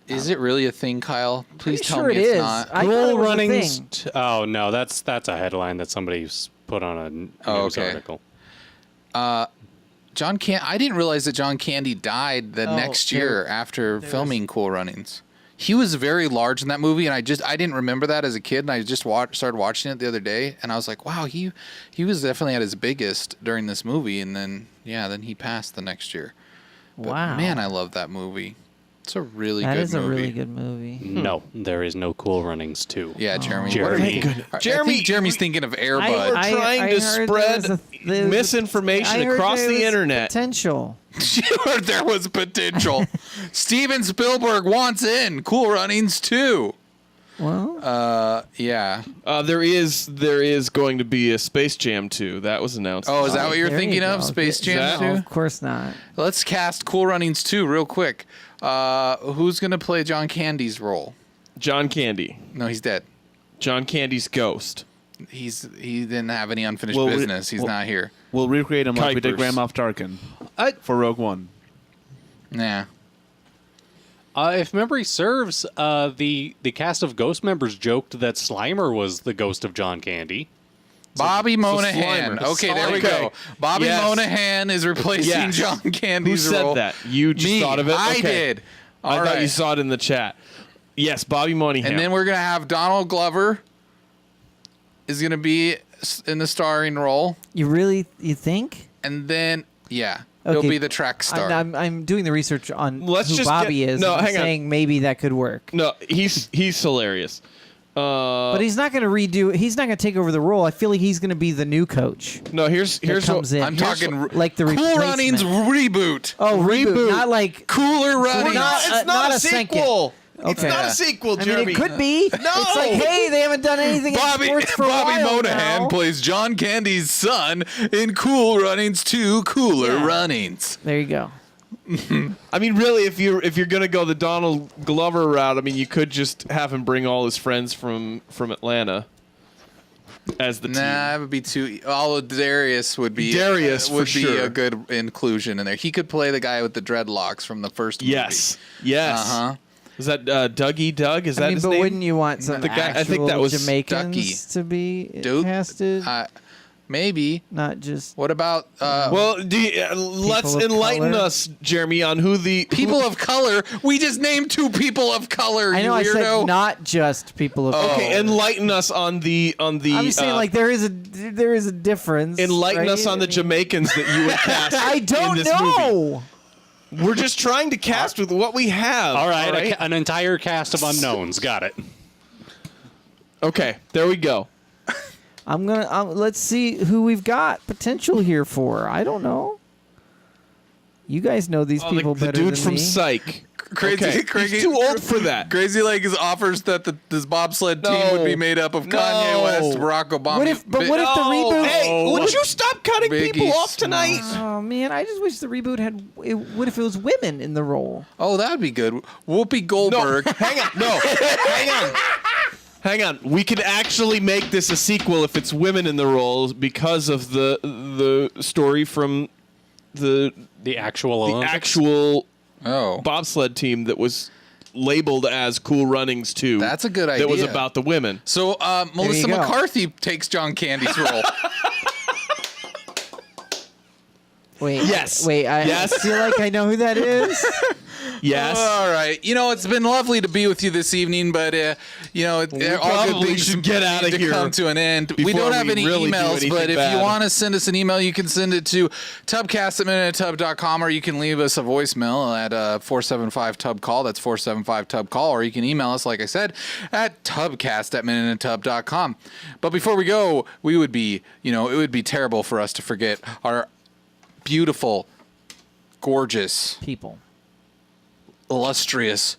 Is it really a thing, Kyle? Please tell sure me it it's is. not. I thought it Cool was a Runnings. thing. Oh no, that's a headline that somebody's put on a news article. John I didn't realize that John Candy died the next year after filming Cool Runnings. He was very large in that movie, and I didn't remember that as a kid, and I just started watching it the other day, and I was like, wow, he was definitely at his biggest during this movie, and then he passed the next year. But, Wow. man, I love that movie. It's a really good movie. That is a really good movie. No, there is no Cool Runnings 2. Yeah, Jeremy. Jeremy. I think Jeremy's thinking of Air We're Bud. trying to spread misinformation across the internet. Potential. Sure, there was potential. Steven Spielberg wants in Cool Runnings 2. Well, yeah. There is going to be a Space Jam 2. That was announced. Oh, is that what you're there thinking you of? go. Space Jam No, 2? of course not. Let's cast Cool Runnings 2 real quick. Who's going to play John Candy's role? John Candy. No, he's dead. John Candy's ghost. He didn't have any unfinished business. He's not here. We'll recreate him like we did Kuipers. Grand Moff Tarkin for Rogue One. Nah. If memory serves, the cast of Ghost members joked that Slimer was the ghost of John Candy. Bobby Monahan. Slimer. Okay, there we go. Bobby Monahan is replacing John Candy's Who role. said that? You just Me. thought of it? I Okay. did. I All thought right. you saw it in the chat. Yes, Bobby Monahan. And then we're going to have Donald Glover is going to be in the starring role. You think? And then, he'll be the track star. I'm doing the research on Let's who just Bobby get- is. no, and I'm hang on. saying maybe that could work. No, he's hilarious. But he's not going to redo. He's not going to take over the role. I feel like he's going to be the new coach. No, here's comes in. I'm talking like the Cool Runnings reboot. Oh, reboot, not like Cooler Runnings. It's not a sequel. It's Okay. not a sequel, I Jeremy. mean, it could be. No. It's like, hey, they haven't done anything in sports for a Bobby while Monahan now. plays John Candy's son in Cool Runnings 2 Cooler Runnings. There you go. I mean, really, if you're gonna go the Donald Glover route, I mean, you could just have him bring all his friends from Atlanta as the team. Nah, it would be too. Although Darius would be for would be sure. a good inclusion in there. He could play the guy with the dreadlocks from the first movie. Yes. Uh-huh. Is that Dougie Doug? Is that I mean, his but name? wouldn't you want some The guy- I actual think that was Jamaicans Ducky. to be Dude, casted? Maybe. Not just What about Well, let's of enlighten color? us, Jeremy, on who the people of color? We just named 2 people of color. I know you I weirdo. said not just people of Okay, color. enlighten us on the. I'm just saying like there is a difference. enlighten us right? on the Jamaicans that you would cast. I don't in this know. Movie. We're just trying to cast with what we have. All right, an entire cast of unknowns. Got it. Okay, there we go. I'm gonna let's see who we've got potential here for. I don't know. You guys know these people the better dude than from me. Psych. Crazy, Okay, crazy. he's too old for that. Crazy Legs offers that this bobsled team would be made up of Kanye No. West, Barack Obama. What if the reboot? Hey, would you stop cutting Biggie people off tonight? Oh man, I just wish the reboot had. What if it was women in the role? Oh, that would be good. Whoopi Goldberg. Hang on. No. Hang on. Hang on. We could actually make this a sequel if it's women in the roles because of the story from the actual Olympics? actual Oh. bobsled team that was labeled as Cool Runnings 2. That's a good That was idea. about the women. So Melissa go. McCarthy takes John Candy's role. Wait. Yes. Wait. I Yes. feel like I know who that is. Yes. All right. It's been lovely to be with you this evening, but all good things should get out of need to here come to an end. We don't have any really do emails, but anything if you bad. want to send us an email, you can send it to tubcast@minuteatub.com, or you can leave us a voicemail at 475-TUB-CALL. That's 475-TUB-CALL, or you can email us, like I said, at tubcast@minuteatub.com. But before we go, it would be terrible for us to forget our beautiful, gorgeous, People. illustrious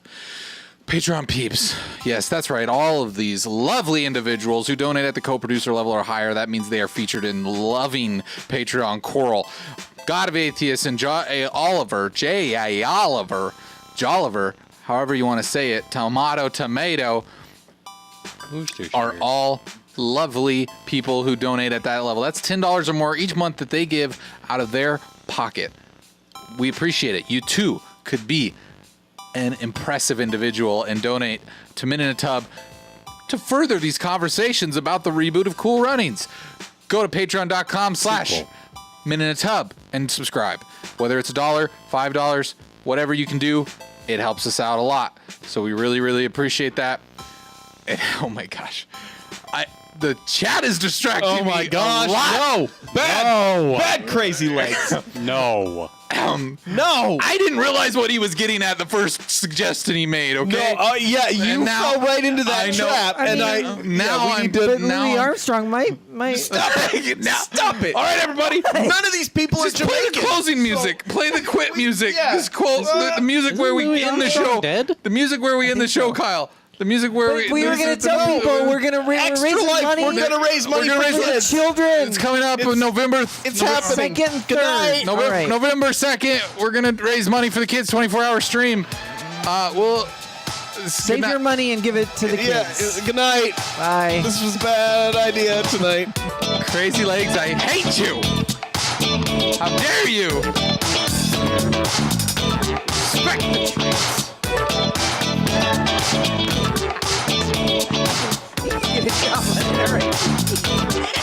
Patreon peeps. Yes, that's right. All of these lovely individuals who donate at the co-producer level or higher. That means they are featured in loving Patreon coral. God of Atheists and Oliver, J. Oliver, Jolliver, however you want to say it, Tomato, are all lovely people who donate at that level. That's $10 or more each month that they give out of their pocket. We appreciate it. You too could be an impressive individual and donate to Min in a Tub to further these conversations about the reboot of Cool Runnings. Go to patreon.com/Min in a Tub and subscribe. Whether it's $1, $5, whatever you can do, it helps us out a lot. So we really, really appreciate that. And, oh my gosh. The chat is distracting me. Oh my gosh. A lot. No. Bad crazy legs. No. No. I didn't realize what he was getting at the first suggestion he made, okay? No, yeah, you And now- fell right into that I know. trap, I and mean, But Louis Armstrong might. Stop it! All right, everybody. None of these people Just are play Jamaican. the closing music. Play the quit music. Yeah. Just quote the music where we Louis end the Armstrong show. dead? The music where we end the show, Kyle. The music where We were going to tell people we're going to raise Extra life. money. We're gonna raise money gonna for raise kids. children. It's coming up in November. It's happening. Second and Good night. third. All right. November 2nd. We're gonna raise money for the kids. 24-hour stream. We'll Save your money and give it to the Yeah. kids. Good night. Bye. This was a bad idea tonight. Crazy Legs. I hate you. How dare you? Respect the trees. Good job, Eric.